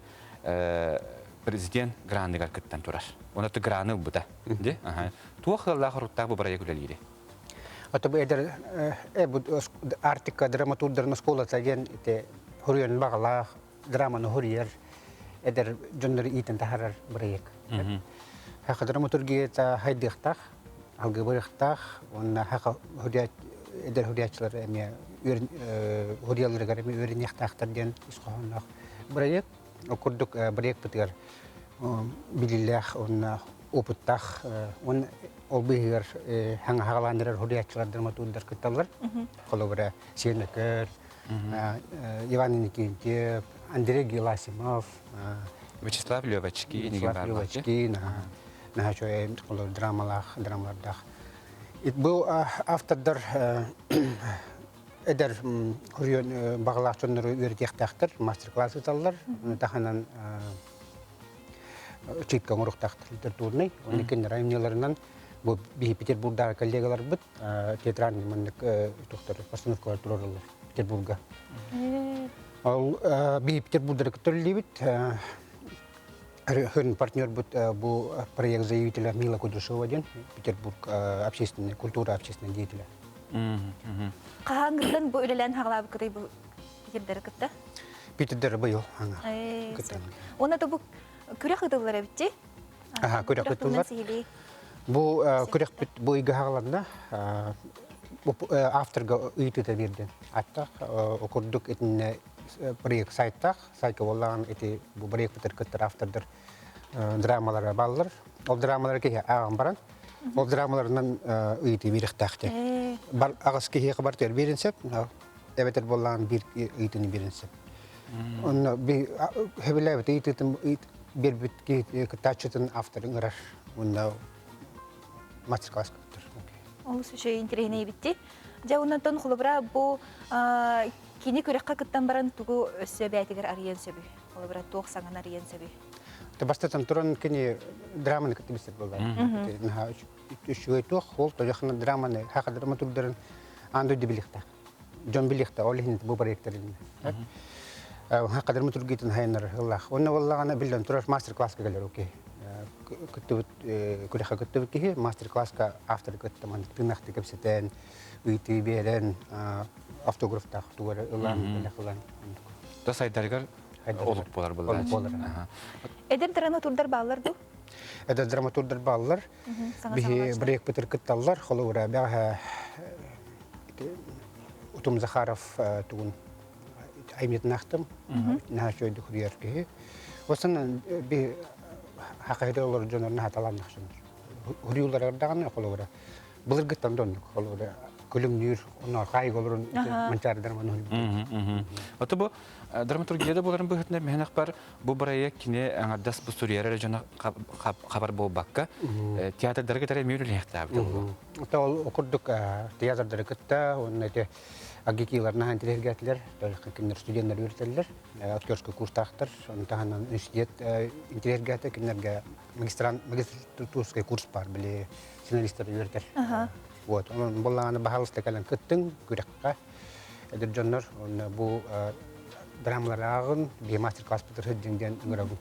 Speaker 2: президент грандыгар кыттан турар. Онаты граны бута. Де? Аха. Туахалла хорутта бу проект үлелири.
Speaker 22: Это будет артика драматурдерна школа цаген это хурьян багала драма на хурьер это джоннер итен тахарар проект. Хака драматургия это хайдихтах, алгебрихтах, он хака хурья это хурьячлар эме хурьялар эме өрнехтахтар ден исхонах проект. Окурдук проект битер билиллах он опыттах он обыгыр хаңгаландырар хурьячылар драматургдар кытталар. Колобра Сенекер, Иван Никитин, Андрей Геласимов,
Speaker 2: Вячеслав Левочки,
Speaker 22: на что колор драмалардах. Это был автордар эдер хүрүн баглаачыннары үрдектактыр, мастер-класс ыталлар. Таханан читка урухтактыр литературный. Оны кен районларынан бу Петербургда коллегалар бит, театральный мандык доктор постановкалар туралар Петербурга. Ал Петербургда көтөрүлүбүт. Хөрн партнер бит бу проект заявителя Мила Кудряшова ден Петербург общественный культура общественный деятеля.
Speaker 1: Кахангырдан бу үлелен хаглабы кырый бу Питердер кытта?
Speaker 22: Питердер быйыл аңа.
Speaker 1: Оны да бу күрәк ыдылар битти?
Speaker 22: Аха, күрәк ыдылар. Бу күрәк бит бу иге хагланда авторга ыйты берден. Атта окурдук этне проект сайттах, сайка боллаган эти бу проект битер автордер драмалар баллар. Ол драмалар ке аган баран. Ол драмалардан ыйты бирихтахты. Бар агас ке хабар тер беренсеп, эбетер боллаган бир ыйтыны беренсеп. Он би хебелебет ыйтын бербит ке тачытын авторын ырар. Онда мастер-класс көтөр.
Speaker 1: Ол сөйші интерегіне битти. Жа оннан холобра бу кини көрекка кыттан баран тугу өссө бәйтигер арыен сөбү. Холобра тоқ саңан арыен сөбү.
Speaker 22: Бастатан туран кини драманы кытыбыстыр болар. Үшүгөй тоқ, ол тожақына драманы, хақа драматурдарын анды дебилихта. Жон билихта, олихин бу проектерин. Хақа драматургитин хайнар Аллах. Онна валлагана билден турар мастер-класска келер, окей. Күрекка кыттыбыт кихи, мастер-класска автор кыттыман, тынақты кепсетен, үйті берен, автографтақ тугары ылан, ылан.
Speaker 2: Да сайдаргар олуп болар булар.
Speaker 1: Эдер драматурдар баллар ду?
Speaker 22: Эдер драматурдар баллар. Бихи брейк битер кытталлар, холу ура бяга Утум Захаров тугун аймет нахтым, нахшойды хурьер кихи. Осан би хакайда олар жонор нахаталан нахшыныр. Хурьюлар ардаганы холу ура. Былыр гыттан дондук холу ура. Көлүмнүр, онор кайг олорун манчардар манур.
Speaker 2: Ото бу драматургияда боларын быхытна мехнак бар бу проект кине аңардас бу сурьяра жана хабар болбакка театрдарга таре мөрүлехтабы.
Speaker 22: Ото ол окурдук театрдар кытта, оннете агикиларна интерергәтләр, кинер студентлар үртәлләр, актерский курстахтар, онтаһаннан институт интерергәте кинерге магистратурский курс бар биле сценаристтар үртәл. Вот, он боллаганы бахалыста калан кыттың күрәккә. Эдер жоннор, бу драмалар агын, би мастер-класс битер һәҗҗиңдән ыңгырагы.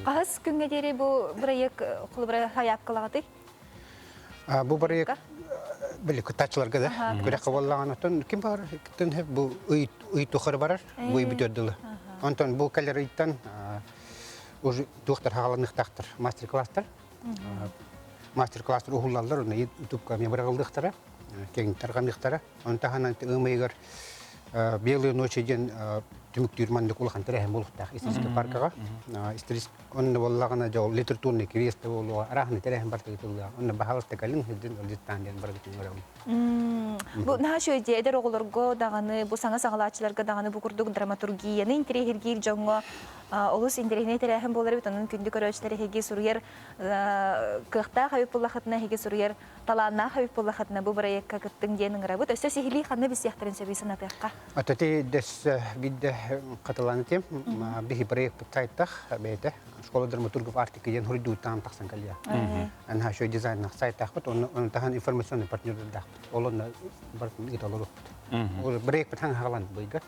Speaker 1: Кахас күнгә дере бу проект кулыбра хаяк кылагы.
Speaker 22: Бу проект биле кытачыларга да күрәккә боллаганы тон ким бар? Киттен һәп бу уй тухыр барар, бу битәдәле. Антон бу калерыйттан уже доктор хагалыныктактыр, мастер-класстар. Мастер-класстар угуллалар, уны ютубка мен баргалдыктара, кең таргандыктара. Онтаханан ымыйгар белые ночи ден түмүктүрманды кулхан терем болуктак исторический паркага. Исторический он боллагана жол литературный квест болуга арахны терем бартыгытылга. Оны бахалыкта калын хеден олдитан ден баргытын.
Speaker 1: Бу нахшойде эдер оголорго даганы бу саңа сагалаачыларга даганы бу курдук драматургияны интерегиргир жоңго олус интерегне терем болар бит анын күндү көрөчлөр хеге суруер кыхта хабип буллахатна хеге суруер таланна хабип буллахатна бу проектка кыттың денин рабыт өсө сихили ханны бис яхтырын сөбүсүн атакка.
Speaker 22: Атати дес бидде каталантем бихи проект сайтах бете школа драматургов Арктика ден хурду там таксан калия. Ана шо дизайн на сайтах бут он тахан информационный партнер дах. Олон бар италор. Ол проект тахан халан буйга.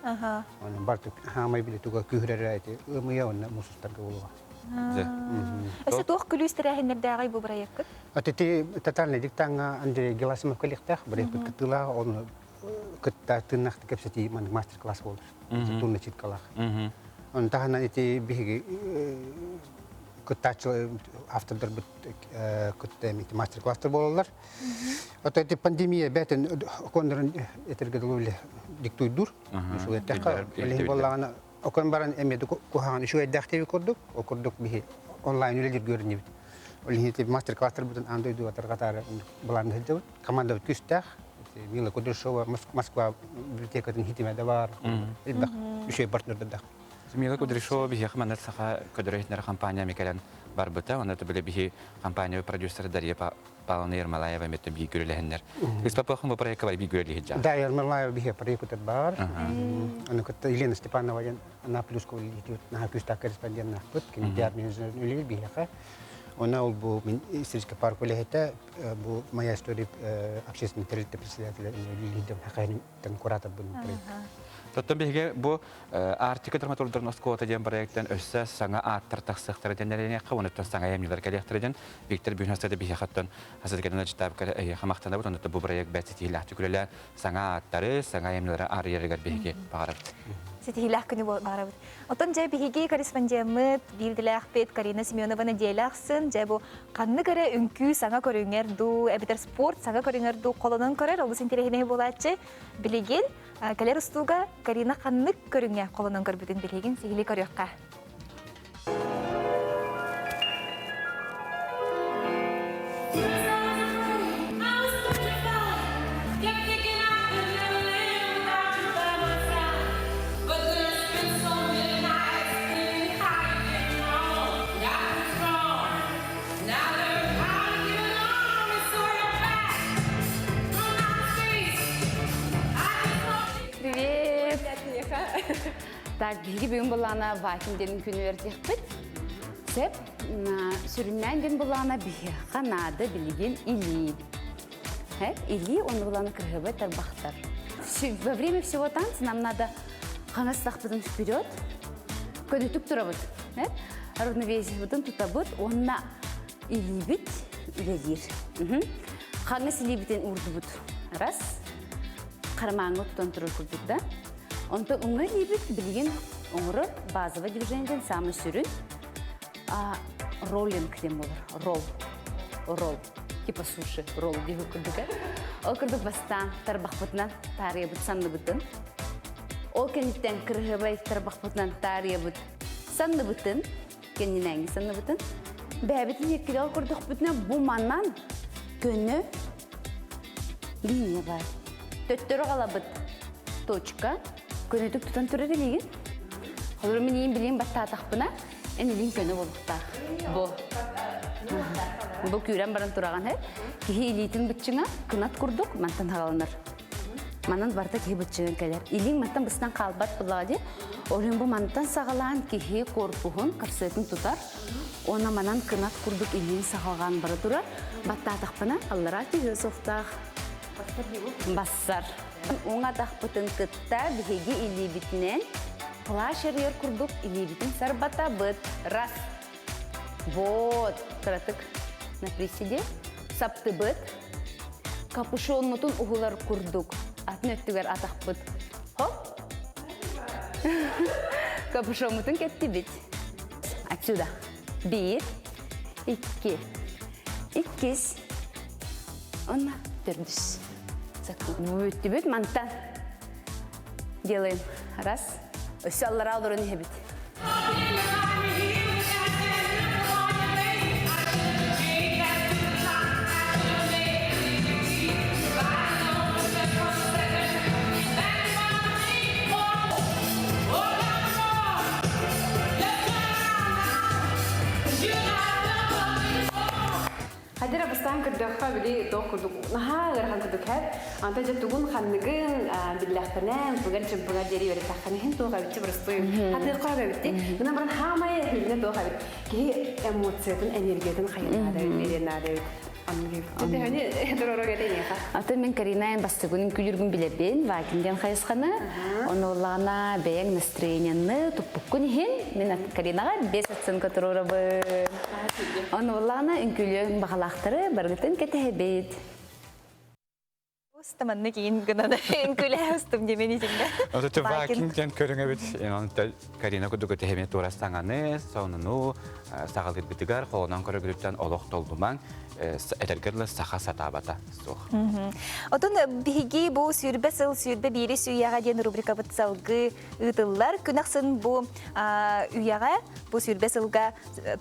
Speaker 22: Он бар хамай биле туга күрөрө айты. Мыя он мусустарга болуга.
Speaker 1: Өсө тох күлүстөрәһендәге бу проект.
Speaker 22: Атати тотальный диктанга Андрей Геласимов коллектах проект кытыла он кытта тыннахты кепсети мастер-класс болду. Турны читкалах. Он тахана эти биги кыттачы автордар бит кытта мастер-класстар болалар. Ото эти пандемия бетен кондырын этергедуле диктуйдур. Ошо этка эле боллагана окон баран эмеди кухан ошо эдактеби кордук биги онлайн үлелер көрүнүп. Олихи мастер-класстар бутун андойду атаргатары буларны хелдеп команда күстах Мила Кудряшова Москва библиотекатын хитимеде бар. Элбак үшөй партнердер да.
Speaker 2: Смила Кудряшова бихех манат саха көдөрөйтнер компания мекелен барбыта, оны да биле бихи компания продюсер Дарья Павловна Ермолаева меттен бихи көрөлөһөннөр. Испапахын бу проектка бай бихи көрөлөһө жа.
Speaker 22: Да, Ермолаева бихи проект бар. Аны кытта Елена Степанова на плюску идет на плюста корреспондент на пут, комитет менеджер үлел бихи. Она бу исторический парк үлехете, бу моя история общественный территорий председателя лидер хакайны тен куратор бу проект.
Speaker 2: Тоттон биһиге бу артика драматургдарын оскота ден проекттен өссө саңа аттар тахсыктар денерене кавыныттан саңа эмнелер келехтерден Виктор Бюнастады биһи хаттан хасыдыгынан читап хамактанда бу тонда бу проект бәтситиләхти күрелә саңа аттары саңа эмнелер арыергә биһиге багарып.
Speaker 1: Сетилах күнү барабыт. Отон жай биһиги корреспондент бирдиләхпет Карина Семеновна диелахсын, жай бу канны көре үнкү саңа көрүңер ду, эбитер спорт саңа көрүңер ду колонун көрөр, ол сентерехине булачы билеген Калер устуга Карина канны көрүңер колонун көрбүтүн билеген сигили көрөккә.
Speaker 4: Так, биги бүгүн булана вакиндерин күнү эртекпит. Сеп сүрүннән ден булана биги канады билген или. Или он булана кыргыбы тарбахтар. Во время всего танца нам надо ханастах потом вперед. Көдөтүп турабыз. Равновесие потом тутабыт, онна или бит, иледир. Ханас или битен урдубут. Раз. Кармаңы тутан турur курдук да. Онто уңа либит билген оңры базовый движениеден самый сүрін роллинг дем болар. Ролл. Типа суши. Ролл дейбі күрдігі. Ол күрдік бастан тарбақ бұтынан тария бұт санны бұтын. Ол кенеттен кіргібай тарбақ бұтынан тария бұт санны бұтын. Кеннен әңгі санны бұтын. Бәбітін еккелі ол күрдік бұтынан бұманнан көні линия бар. Төттірі қала бұт. Точка. Көнөтүк тутан турар элеген. Холор мен эң билген батта атакпына, энелин көнө болуктар. Бу күрән баран тураган хэ. Кихи илитин битчиңа кынат курдук, мантан хагаланыр. Манан барда кихи битчиңа келер. Илин мантан быстан калбат булагы. Олен бу мантан сагалан кихи корпухун капсетін тутар. Она манан кынат курдук илин сагалган бара турар. Батта атакпына аллара кихи софтах. Бассар. Оңа тақпытын кытта бігеге илебітінен плашерер күрдік илебітін сарбата бұд. Раз. Вот. Тұратық на приседе. Сапты бұд. Капушон мұтын ұғылар күрдік. Атын өттігер атақ бұд. Хоп. Капушон мұтын кетті бит. Отсюда. 1, 2, 2. Онна түрдіс. Өттібет мантан. Делаем. Раз. Өсі аллар алдырын ебет.
Speaker 3: Хадира бастан кырдыкка били тоо курдук. Наха гырхан кырдык хәп. Анда жаттугун ханныгын биллахтанан буган чымпыга дери бере таханы хин тоога битти бростой. Хадыр кага битти. Мына баран хамай хилне тоога бит. Ки эмоциятын, энергиятын хайнада беренада.
Speaker 4: Аты мен Каринаен бастыгунын күлүргүн билебин, вакинден хайысқаны. Онолана бәйәң настроениянны туппуккун хин. Мен Каринага 5 оценка турурабы. Онолана үнкүлүн бағалақтары баргытын кетебет.
Speaker 1: Устаманны кейін гынада үнкүлі устым демени жеңді.
Speaker 2: Оты вакинден көріңе бит. Карина күдігі тәхеме турастаңаны, сауныну, сағалғыт бітігар, қолынан көрігіліктен олық толдуман, әтергерлі сақа сатабата.
Speaker 1: Отын бігі бұл сүйірбе сыл, сүйірбе бері сүйяға ден рубрика бұт салғы ұтылар. Күнақсын бұл үйяға, бұл сүйірбе сылға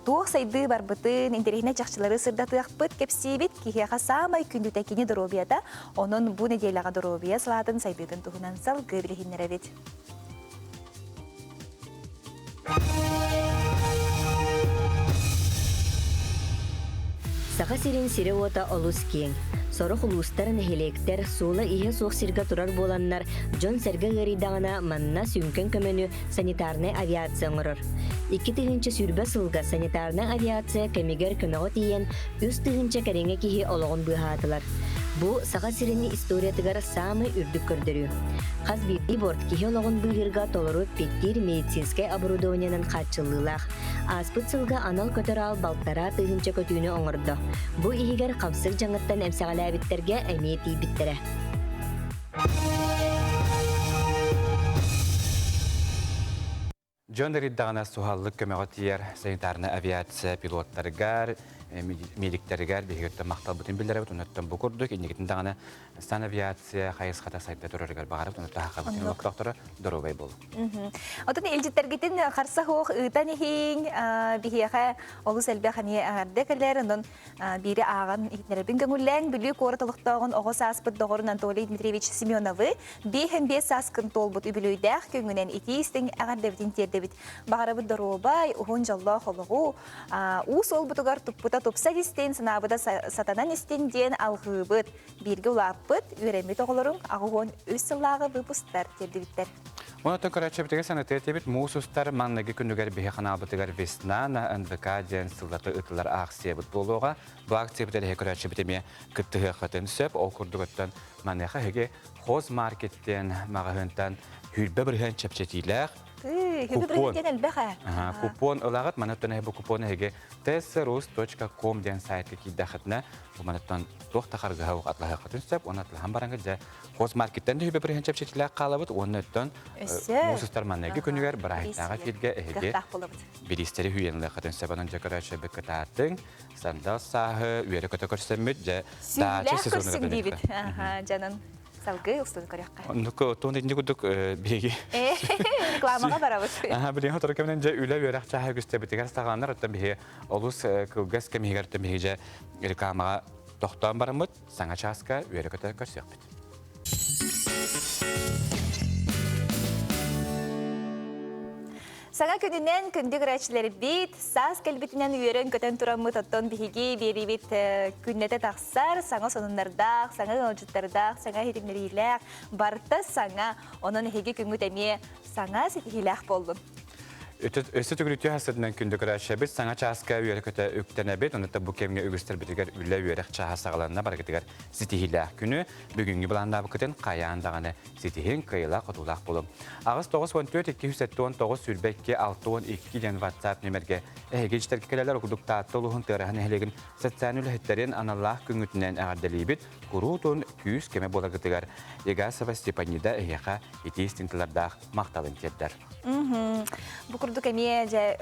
Speaker 1: туық сайды бар бұтын, интерегіне жақшылары сырдатыақ бұт, кепсейбет, кейхеға самай күнді тәкені дұробияда, оның бұл неделяға дұробия сылатын сайдыдың тұғынан салғы білігінер әбет.
Speaker 5: Саха сирин сире ота олус кең. Сорох улустар нехелектер сула ihe суох сирга турар боланнар Джон Серге гыридагана манна сүнкен көмөнү санитарный авиация ңорор. 2 тыгынча сүрбе сылга санитарный авиация кемигер көмөгө тиен 3 тыгынча кереңе кихи ологон быхатылар. Бу саха сирини историятыгар самый үрдүк көрдөрү. Хаз бирди борт кихи ологон быгырга толору петтир медицинское оборудованиянын катчылылах. Аспыт сылга анал көтөрал балтара тыгынча көтүүнү оңордо. Бу ихигер капсык жаңыттан эмсагалаабиттерге эмети биттере.
Speaker 2: Джон Риддагана сухаллык көмөгө тиер санитарный авиация пилоттарыгар, медиктеригер бигетте мактал бутун билдеребит, онуттан бу курдук, иннигитин дагана сан авиация хайыс хата сайтта турарыгар багарып, онутта хака бутун доктора доробай болу.
Speaker 1: Отон элжиттергитин карса хук ыйтан ихин бихиэхэ олус элбэхани ардекелер, онон бири ааган ихнеребин көңүллэң бүлүү куоротолуктоогун ого сааспыт догорун Анатолий Дмитриевич Семеновы биэхэм бес сааскын толбут үбүлүйдэх көңүнен итиистин агардебитин тердебит багарабыт доробай ухун жаллах олугу уус олбутугар туппута тупса дистен санабыда сатанан истенден алгыбыт бирге улаппыт үремит оголорун агугон өс сыллагы выпустар тердебиттер.
Speaker 2: Онуттан көрәчебитеге санитетебит муусустар манныгы күнүгер бихаханалбытыгар веснана НВК ден сыллаты ытылар акциябыт болуга. Бу акциябытыгар көрәчебитеме кыттыгы хатын сөп окурдугаттан манныга хеге хоз маркеттен магахынтан хүрбе бирген чепчетилер. Купон ылагат манаттан бу купон хеге tsrus.com ден сайтка кидахатна бу манаттан тохтахарга хаук атлага хатын сөп онатлахан баранга же хоз маркеттен хүрбе бирген чепчетилер калабыт оннаттан мусустар манныгы күнүгер брайтага филге хеге биристери хүйенле хатын сөп анан жакарача бекататын сандал сахы үере көтө көрсөмүт же дача сезонуга
Speaker 1: жанан салгы устун көрөккө.
Speaker 2: Нуко тонди гудук биги.
Speaker 1: Рекламага барабыз.
Speaker 2: Биле хатыр кемнен же үлө өрөк чаха күстебитигер сагандар атта биги олус кылгас кемигерте биги рекламага токтон барамыт саңа часка үере көтө көрсөкпүт.
Speaker 1: Саңа күнінен күндік рәчілері бит, сас кәлбетінен үйерін көтен тұрамы тоттон бігі бері бит күннеті тақсар, саңа сонындардақ, саңа ғылжыттардақ, саңа хетімдеріләқ, барта саңа, оның хеге күнгіт әме саңа сетихиләқ болдым.
Speaker 2: Өсі түгіріті хасырдынан күндік рәшебет, саңа часка үйері көті өктенебет, онытта бұл кемге үгістер бітігер үлі үйерек чаға сағаланына баргетігер сетихиләқ күні, бүгінгі бұланда бұқытын қаяндағаны сетихин қиылақ құтулақ болу. Ағыз 9-14-219 сүрбекке 6-12 ден WhatsApp нөмерге әйгештер кекелелер оқыдық таатты олығын тырағын әлеген социан үліхеттерін аналлақ күнгітінен әғарделейбет, құруутын күйіз кеме болағытығар Егасова Степанида әйеға етейстінтілердақ мақталын кеддер.
Speaker 1: Букурдук эме же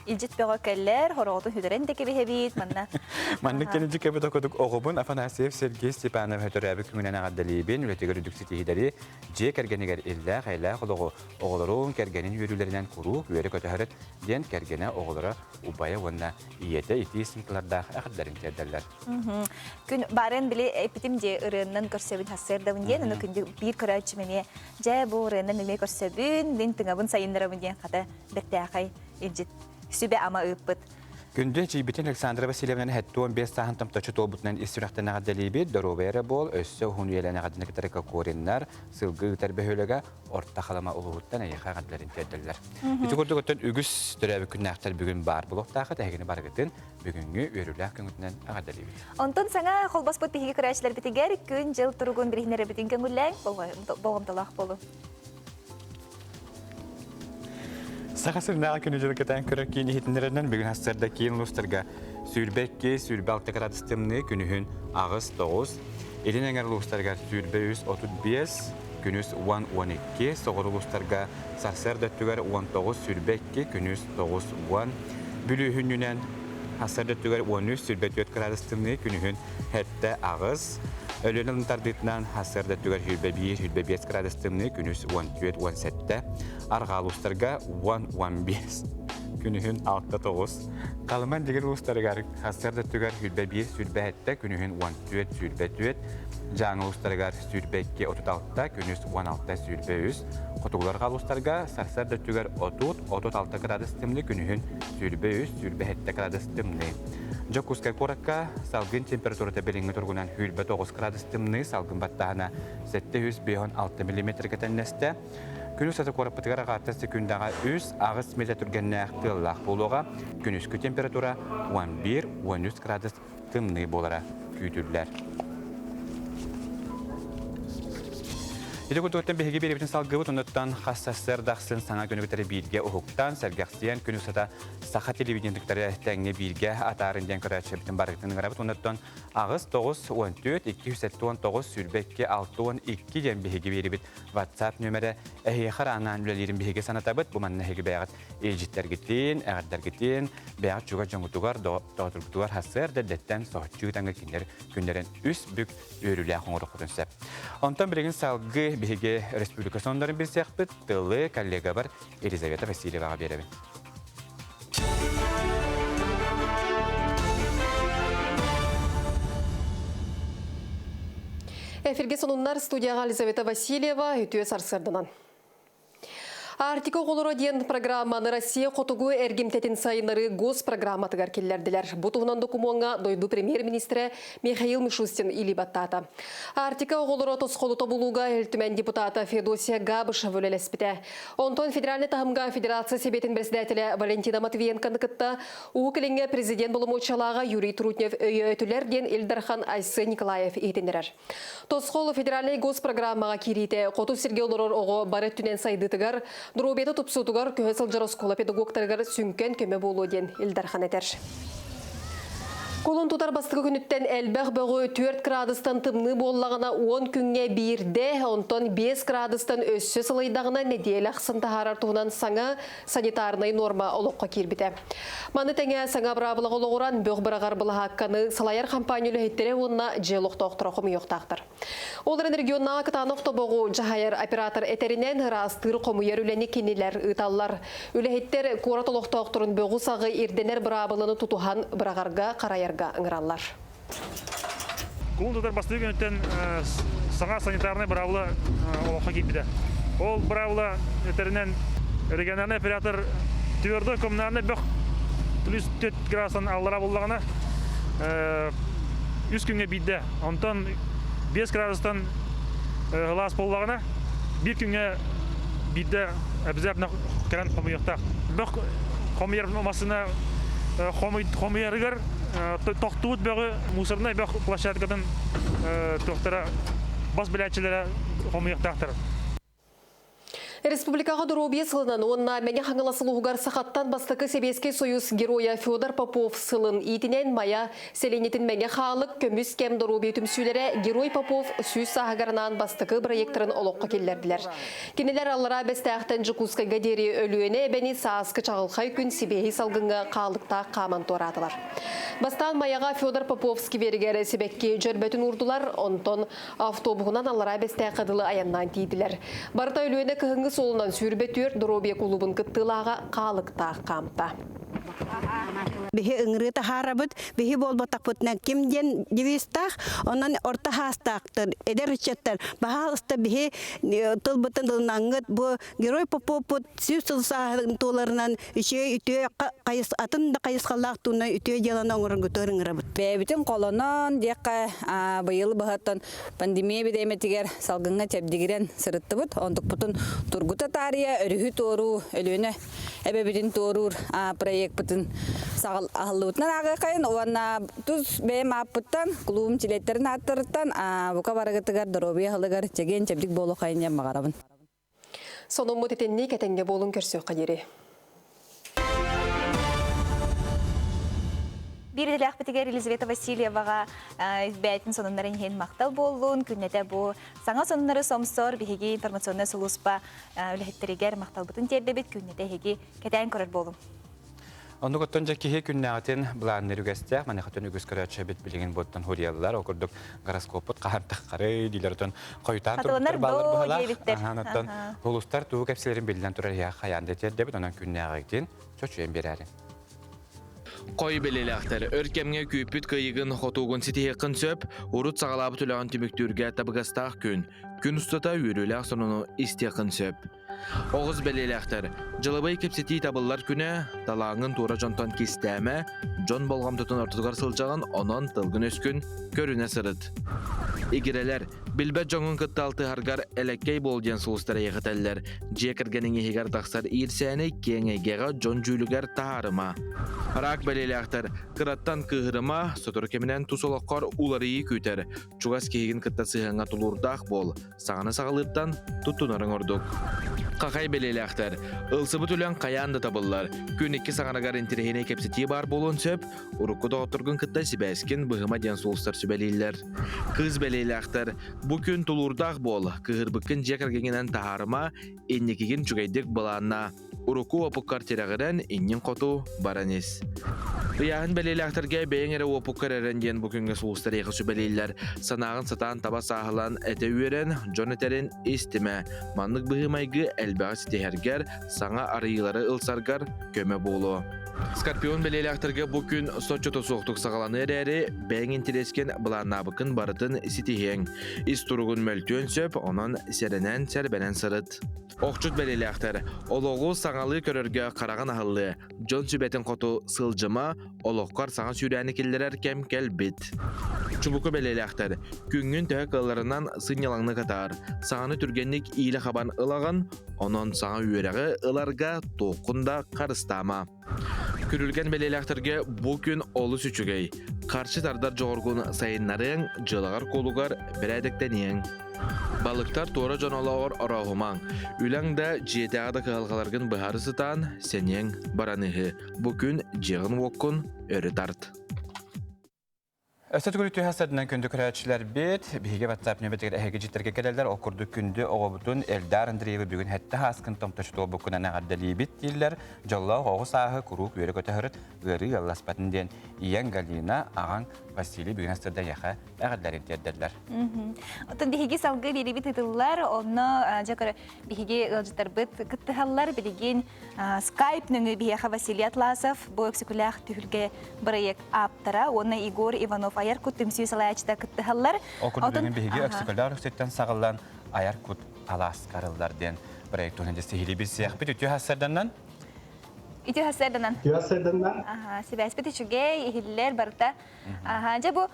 Speaker 1: илжит бего келлер хороготун хүдөрен деке бихебит манна.
Speaker 2: Манны кенеди кебет окудук огобун Афанасьев Сергей Степанов хөтөрөбү күнүнөн агадалыбын үлетегер дүксити хидери же кергенегер илля хайла холого оголорун кергенин үрүлөрүнөн курук үйөрө көтөрөт ден кергене оголора убая вонна иете итисинкларда ахдарын кедерлер.
Speaker 1: Күн барын биле эпитим же ырыннан көрсөбүн хассердабын ден аны күндү бир көрөчүмене же бу ырыннан неме көрсөбүн ден тыңабын сайындарабын ден ката бертәхай илжит сүбе ама ыппыт.
Speaker 2: Күндө жибитин Александра Васильевна хаттуан 5 сахан тамтачы тобутнан истирахтан агадалыбы доробера бол өссө хунуелен агадыныктерге кориннар сылгы тербехөлөгө орта халама улуттан аяка агадларын терделер. Итүгөрдөгөтөн үгүс төрөбү күннактар бүгүн бар булуктагы тегини баргытын бүгүнгү өрүлөк күнгүтнөн агадалыбы.
Speaker 1: Онтон саңа холбаспыт биги кырачлар битигер күн жыл тургун биринере битин көңүлләң болгомдалак болу.
Speaker 2: Сахасырнаа күнүжөлөкөтөн көрөккени хитинеринен бүгүн хастарда кийин лустарга сүрбекке сүрбе алтыград системны күнүхүн агыс 9 элинеңер лустарга сүрбе 135 күнүс 112 согору лустарга сарсарда түгөр 19 сүрбекке күнүс 9 бүлүхүнүнөн хастарда түгөр 13 сүрбе 4 градус системны күнүхүн хетте агыс Ölünün tarditnan hasarda tüger hülbe 5 gradus tımını günüs 17 argal ustarga 115 günühün 6-9 kalman diğer ustarga hasarda tüger hülbe 1 hülbe hette günühün 17 hülbe canı ustarga hülbe 36 günüs 16 hülbe 100 kutular gal ustarga hasarda tüger 36 gradus tımını günühün hülbe 100 hülbe hette gradus tımını Жокускай коракка салгын температурата белинге тургунан хүлбе 9 градус тымны салгын баттахана 706 мм кетеннесте. Күнүс аты кораппытыгара гатта секундага 100 агыс метр түргеннәк тыллах болуга күнүскү температура 11-13 градус тымны болара күйтүрләр. Идегутуттан беги беребитин салгыбыт онуттан хассассар дахсын саңа көнүгүтери бирге ухуктан сәргәксиян күнүсата саха телевидениктері тәңне бирге атарынден көрәчебитин барыктын гырабыт онуттан агыс 9-14-279 сүрбекке 6-12 ден беги беребит WhatsApp нөмірі әйехар анан үлелерин беги санатабыт буманна хеги бәгат элжиттергитин, әгәрдергитин, бәгат чуга жоңутугар, доғатыргутугар хассар дәттен соғытчугытанғы күндерін үс бүк өрілі ақыңыры құтынсап. Онтан білеген салгы беге республика сонларын білсеқпіт, тылы коллега бар Елизавета Васильеваға беребін.
Speaker 3: Эфирге сонуннар студияға Елизавета Васильева үтіе сарсырдынан. Артико қолыры ден программаны Россия қотугу әргемтетін сайынары гос программатығар келлерділер. Бұтығынан докумуанға дойду премьер-министрі Михаил Мишустин или баттата. Артико қолыры тосқолы табылуға әлтімен депутата Федосия Габышев өлелеспіті. Онтон федеральный тағымға федерация себетін председателі Валентина Матвиенко нықытта уықыліңе президент болымочалаға Юрий Трутнев өйетілер ден Эльдархан Айсы Николаев етіндерер. Тосқолы федеральный гос программаға керейті қоту Сергей Олорор оғы бары түнен сайдытығар Дұрубеті тұпсутығар көйесіл жароскола педагогтарығар сүнкен көме болу ден Илдархан етер. Колын тұтар бастығы күніттен әлбәқ бәғі 4 градустан тымны боллағына 10 күнге бірде, онтон 5 градустан өссі сылайдағына неделі ақсын тахарар туғынан саңа санитарнай норма олыққа кербіті. Маны тәңе саңа бұрабылығы олығыран бөғ бірағар бұлы хаққаны салайар компаниялы хеттері онына желіқті оқтырақымы yoқтақтыр. Оларын регионна қытанық тобығы жағайар оператор әтерінен растыр қомуер үләні кенелер ұталылар. Үләхеттер қорат олықты оқтырын бөғі сағы ерденер бұрабылыны тұтуған бірағарға қарайар ыңыралар.
Speaker 6: Кулын тұтар басты күніттен саңа санитарный бұрауылы олыққа кейпіді. Ол бұрауылы өтерінен региональный оператор твердой коммунальный бөқ плюс 4 градустан аллара болағына 100 күнге бейді. Онтан 5 градустан ғылас болағына 1 күнге бейді әбізәбіна кәрін қомыйықтақ. Бөқ қомыйыр масына қомыйырығыр тоқтуыт бөғі мусорный бөқ площадкадан тоқтара бас біләтчілері қомыйықтақтыр.
Speaker 3: Республикаға дұрубе сылынан онна мәне қаңыласылуғығар сақаттан бастықы Себеске Союз героя Федор Попов сылын итінен мая селенетін мәне қалық көміс кәм дұрубе түмсүлері Герой Попов сүйіз сағығарынан бастықы проекторын олыққа келдерділер. Кенелер аллара бәстәқтен жүкускайға дері өлуіне бәне саасқы чағылқай күн Себехи салғынға қалықта қаман торатылар. Бастан маяға Федор Поповский бергері Себекке жөрбәтін ұрдылар, онтон автобуғынан аллара бәстәқыдылы аяннан тейділер. Барыта өлуіне кығыңғы солынан сүрбетер дұробе клубын күттілаға қалықта қамта.
Speaker 7: Бихи ыңры тахарабыт, бихи болбатақпытна кемден девистақ, онан орта хастақтыр, эдер үчеттер. Бағалыста бихи тылбытын дылнаңғыт, бұ Герой Попопут сүйіз тылсағын толарынан үше үтіе атын да қайысқалақ туына үтіе делан оңырын күтір ыңрабыт.
Speaker 23: Бәбітін қолынан дейққа байылы бағаттан пандемия бедеметігер салғынға тәбдегерен сырытты бұд. Ондық бұтын тұргыта тария, өріхі тору, өліні әбәбетін торур проект бұтын сағыл ағылуытынан ағы қайын, оғана тұз бәйім аппыттан, клубым телеттерін аттырыттан, бұқа барығытығар дұробия ғылығар жеген чәбдік болу қайын ем мағарабын.
Speaker 3: Соның мұтетенне кәтенге болын көрсі қадері.
Speaker 1: Бирділі ақпетігер Елизавета Васильеваға бәйтін сонынларын хен мақтал болуын, күннеті бұл саңа сонынлары сомсор, бігеге информационный сұлыспа үліхеттерігер мақтал бұтын терді бет күннеті хеге кәтәйін көрір болуын.
Speaker 2: Онды көттен жәкеге күннәғатын бұлағын үргістәк, мәне қатын үгіз көрәтші бет білген бұттан хұриялылар, оқырдық ғараскопыт қағантық қары, дейлерден қойтан тұрғыттар балыр бұғалақ. Ғылыстар туы кәпселерін белден тұрар яқ қаянды терді бет, онан күннәғайтын чөчуен берәрі.
Speaker 24: Қой белеләқтер, өркемге күйпіт қиығын қотуғын сетейқін сөп, ұрыт сағалабы түліған түміктүрге табығастақ күн. Күн ұстата үйріләқ соныны істеқін сөп. Оғыз бәлеләқтер, жылыбай кепсети табылар күні талаңын тура жонтон кестәмі, жон болғам тұтын ортыдығар сылжаған онын тылгын өскін көріне сырыд. Игерелер, билбет жоңын кытталты харгар элеккей болден сулыстара ехетеллер, жекіргенің ехегер тақсар ирсәні кеңегеға жон жүлігер тахарыма. Рак бәлеләқтер, кыраттан кығырыма, сотыр кемінен тусолаққар уларыйы күтер, чугас кейгін кытта сығыңа тулурдақ бол, сағаны сағалыптан тұттунарың ордық. Қақай бәлеләқтер, ылсыбы түлен қаянды табылар, күн 2 сағанагар интерехіне кепсети бар болуын сөп, ұрыққы доғыттырғын кытта сібәскен бұғыма ден солыстар сөбәлейлер. Кыз бәлеләқтер, бұ күн тулурдақ бол, кығырбықын жекіргенен тахарыма, еннекеген чүгайдік баланна. Уруку опуккар терағыран иннен қоту баранес. Рияғын бәлеләқтерге бәйін әрі опуккар әрінден бүкінгі сұлыстар еқісі бәлейлер. Санағын сатан таба сағылан әті үйерін, жон әтерін естіме. Манлық бұғымайғы әлбәғі сетехергер, саңа арыйлары ылсаргар көмі болу. Скорпион бәлеләқтерге бүкін сотчоты соқтық сағаланы әрі бәйін интерескен бұланабықын барытын сетехен. Ис тұрғын мөлтөн сөп, онын сәрінен сәрбәнен сырыт. Оқчут бәлеләқтер, олоғу саңалы көрерге қараған ағылы, жон сүбәтін қоту сылжыма, олоққар саңа сүйрәні келдерер кәм кәлбет. Чубуку бәлеләқтер, күнгін тәуі қыларынан сынялаңны қатар, саңаны түргенлік ийлі қабан ылаған, онын саңа үйерігі ыларға тоқында қарыстама. Күрілген бәлеләқтерге бұл күн олы сүчігей, қаршы тардар жоғырғын сайынларын жылағар қолуғар бір әдіктенең. Балықтар тура жонолауыр орағымаң. Үләңді жетеғада қығалғаларғын бұхарысытан сенең бараныға. Бүкін жеғын оқын өрі тарт.
Speaker 2: Өстәт күлі түйхасадынан күнді күрәтшілер бет, бігі WhatsApp нөбетігер әйгі жеттерге кәлелер, оқырды күнді оғыбытын әлдар індірегі бүгін әтті хаскын томташты бұқынан ағаддали бет дейлер, жолла оғы сағы күрук өрі көтіғырыт, ғыры алласпатынден Иян Галина ағаң Василий бүгін астырда яқа ағаддарын теддерлер.
Speaker 1: Отын бігі салғы бері бет ұтылылар, оны жақыр бігі ғылжыттар бұт күттіғалар білеген Skype нүңі бияға Василий Атласов, бұл өксікіләқ түхілге бірайек аптара, оны Игор Иванов аяр күт түмсүй салайчыда күттіғалар.
Speaker 2: Оқырды бүгін бігі өксікіләр өксеттен сағылан аяр күт алас қарылдарден бірайек түхінде сихили біз сияқ біт үті хасарданнан?
Speaker 1: Ити хасарданнан. Сибәс бит ичуге ихиллер барта. Жа бу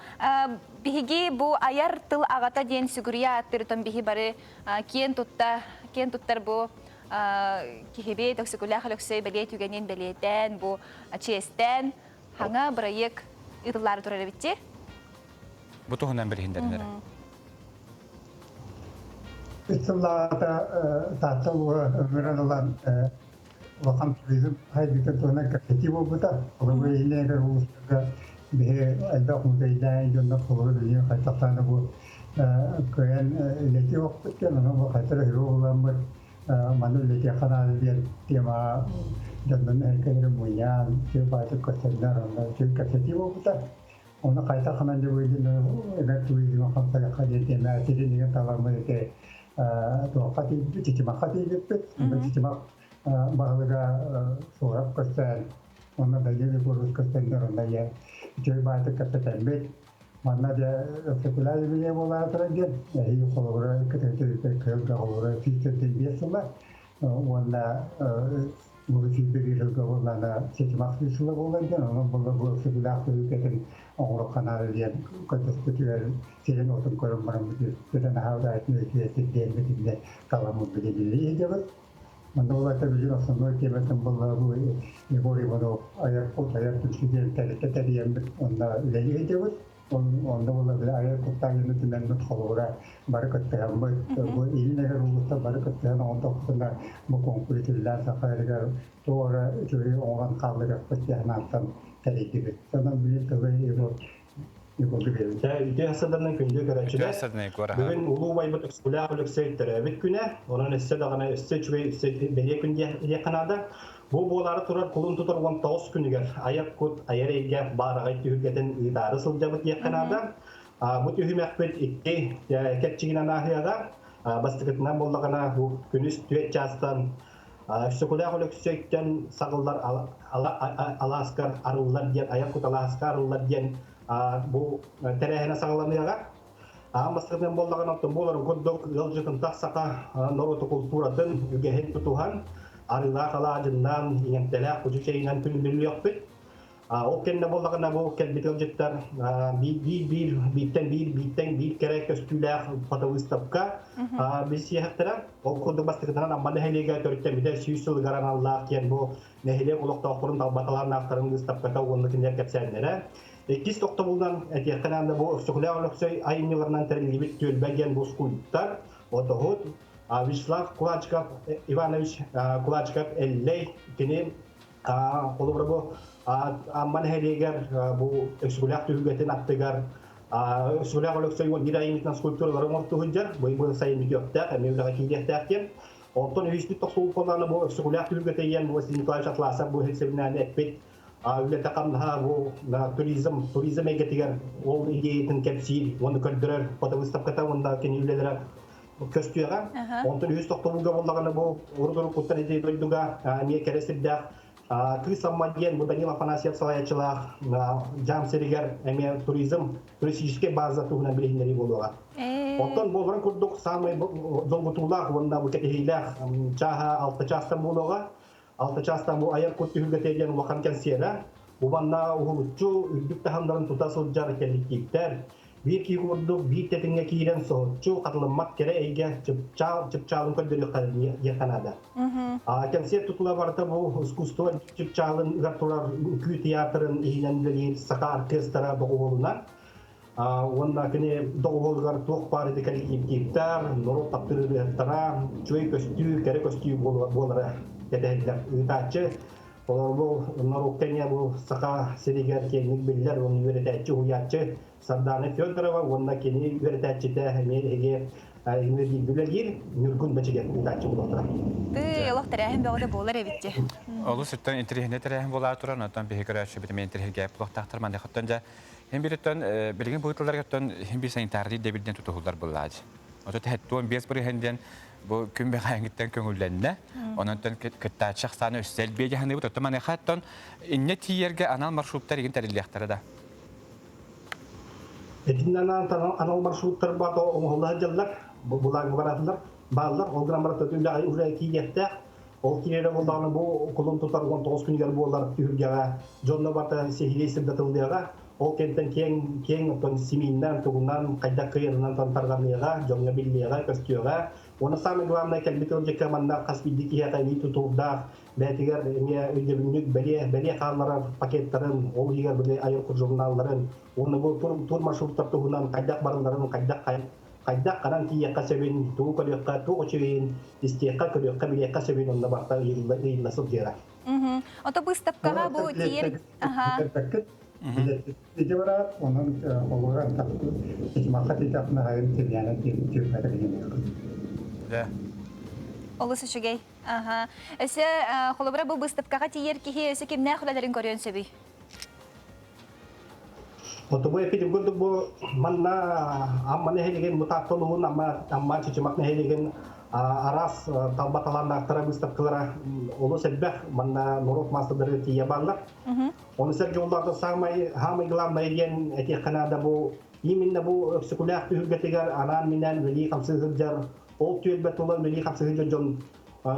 Speaker 1: биги бу аяр тыл агата ден сүгүрия аттыртан биги бары кен туттар бу кихебе токсикуля халыксай беле түгенен белетен бу честен хаңа бирайык ытыллар турар битти.
Speaker 2: Бу туһунан бир хиндерлер.
Speaker 8: Итсыллата татыл өмүрәлән Вакам туризм хайбита тона кативо бута олове инега русга бе алда худайдан жонда фолор дия хататана бу коен лети вакытта нана бу хатара хироламбар ману лети хана дия тема жондан эркелер муян те бата катандар анда те кативо бута она кайта хана жойдин эга туризм хатара хаде тема тиринга таламы те то хати титима хати титима Bahwa surat kesan, mana dia urus kesan orang dia, jadi bahasa kesan bet, mana dia sekolah dia bola terangin, jadi kalau orang kesan kerja orang fisik dia semua, mana mungkin beri juga mana sejumlah fisik bola dia, orang bola sekolah kesan orang kanar dia kesan seperti sini orang korang orang itu, kita nak ada itu dia kalau mau beli dia juga. Menolak terjun semua kebetulan berlalu Igor Ivanov ayat tujuan tadi yang anda lagi itu anda boleh ayat kota yang itu dengan khawra barakat terhambat ini negara rusa barakat terhambat untuk kena bukan kulit jelas akhirnya tu orang curi orang kalah pecah nantan tadi itu karena beliau terus
Speaker 9: Hasadandan күнде көрәчілер. Бүгін ұлу байбыт ұскуля ұлық сөйттірі бит күні. Оның үсті дағына үсті чүгей бәле күнде еқінады. Бұл болары тұрар құлын тұтыр 19 күнігер. Аяқ көт, аяр ейге барағай түйілгетін ұйдары сылжабыт еқінады. Бұт үйімәк бет икке кәтчігінен ағияға. Бастықытынан болдағына күніс түйет жастан. Үстікуля ұлық сөйттен сағылдар аласкар арылар ден, аяқ көт аласкар арылар ден bu terehine sağlanıyorlar. Амастырдан боллаган оттон боларын коддок ялжытын тақсақа нороты культуратын үгехен тутухан арыла қалажыннан иңемтелек күжүчейінен күн біліяқпыт. Ол кенне боллагана бұл келбетел жеттер биттен бір керек көстүләк фотовыставка біз ехтера. Ол коддок бастығынан амманы хелеге төрттен біде сүйсіл гаран аллах кен бұл нехеле олықта оқырын талбаталарын ақтарын выставката онды кендер кәпсәлінері. Кис октябрдан этехтенде бу сухлявлыксой айныларынан терилибит төлбәген бу скульптор отохот Вячеслав Кулачков Иванович Кулачков эллей кини олубра бу амманхелегер бу экскулях түгәтен аттыгар сухлявлыксой он дирайнитан скульптурлары мортуһынҗар бу сайын бигәптә мевлага кидәктәкен онтон үстү токсул коланы бу экскулях түгәтен бу Николай Шатласов бу хесебинән эппет Үләтә қамнаға бұл туризм әгетігер ол идеятын кәпсейді, оны көрдірер, фотовыставката онда кен үлелері көстүйеға. Онтын өз тоқтылуға болдағаны бұл ұрдыры құттан едей дойдуға мие кәресірдәқ. Кыз Аммадиен, бұл Данил Афанасьев салаячылақ, жам серігер әме туристическе база туғынан білігінері болуға. Онтын болғырын күрдік самай золғытулақ, онда бұл кәтігейләқ чаға 6 частан болуға. 6 частан бұл аяр көтті хүргетелген уақан кәнсері. Бұбанна ұғылытчу, үрдік тахандарын тұтасыл жары кәліктіктер. Bir ki kurduk, bir tepinge kiren soğutçu, katılınmak kere eyge çıpçalın köldürü yakanada. Kensiye tutula varta bu iskusto çıpçalın ıgartular köy tiyatrın ihinenleri saka orkestra doğulunan. Onda kine doğulugar toq paride kaliktipler, noro taptırı tara, çöy köstü, kere köstü bolara yedehler ıtaçı. Bu noro kenya bu saka seriger kenik biller, onu üretçi huyatçı. Сардана Федорова, онна кени үгәртәчтә һәмәгә инвестиция бүләгер нургун бәчегән тачы булды.
Speaker 1: Ты лох тәрәһен бәгъдә булар әбитче.
Speaker 2: Олы сөттән интернет тәрәһен була торан, атан бехекәрә шәбәтә интернетгә плох тахтырман хаттанҗа. Һәм бирәтән белгән буйтларга тән һәм бир санитарий дәбилдән тутулар буллар. Ото тәһәттән бес бер һәндән бу күн бәһәңгәттән көңелләнә. Онан тән китта шәхсаны өстәл бәҗәһәне бу тәмән хаттан инне тиергә анал маршруттар ген тәриләхтәрдә.
Speaker 9: Etinden anal marşrutlar batı oğullar jallar, bulan baratlar, bağlar, olgram baratı tüyler uraya kiyette, ol kiyere olanı bu okulun tutar 19 günler bular tüyürgəyə, jonda batı sehilesib datıldığa, ol kentten keng oton simindən, tuğundan, qayda kıyırından tantargamığa, jonga billiğe, köstüğe, onu sami güvenle kelbet ölecek manna kasbidiki yatayı tutulda, betiger emiye ödebünlük beliye kallara paketlerin, ol yiger böyle ayır kurjurnalların, onu bu tur marşrutlar tuğundan qaydak barınların, qaydak karan tiyaka sebin, tuğu kölüyaka, tuğu çevin, istiyaka kölüyaka biliyaka sebin, onda bakta yıllasıp diyerek.
Speaker 1: Ото выставкага бу тиер.
Speaker 8: Ece var, onun olarak da hizmet ettiğine hayır tebiyana
Speaker 2: Да.
Speaker 1: Олысы шүгей. Өсі қолыбыра бұл выставкаға тиер кихи өсі кемне құлаларын көрген сөбей?
Speaker 9: Otobu epidem gördük bu manna ammane heligen mutaktoluğun amma çiçemakne heligen aras talbatalarına aktara müstakılara olu sebek manna norok masaları tiye bağlar. Onu sergi yollarda sağmayı hamıgılanma ediyen eti kanada bu yeminle bu öksükülak tühürgetiger anan minen veli kamsızırcar ol tüyelbet olan veli kamsızırcar jon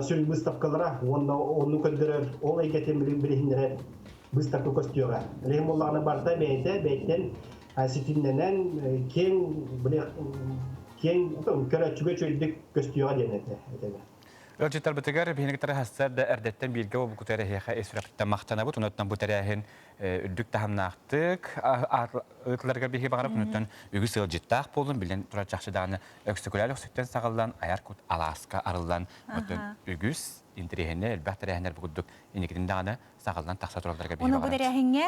Speaker 9: sürü müstakılara onu köldürür ol egetin bilihindire Bıstaklı köstüyorlar. Rehmollağına barda beyten sitinlenen keng köre çüge çöydük köstüyorlar denete.
Speaker 2: Ölçütler bitigar bihinektere hasar da erdetten bilgi o bu kutere heha esrafta mahtana bu tunattan bu terehin üddük tahamnaqtık ıtlarga bihi bağırıp tunattan ügüs ölçüttaq bolun bilen turacaqçıdağını öksükülerlik sütten sağılan ayarkut Alaska arılan ügüs intrihine elbət terehinler bu kudduk inikidindağını sağılan taqsatırlarga bihi bağırıp.
Speaker 1: Onu bu terehinge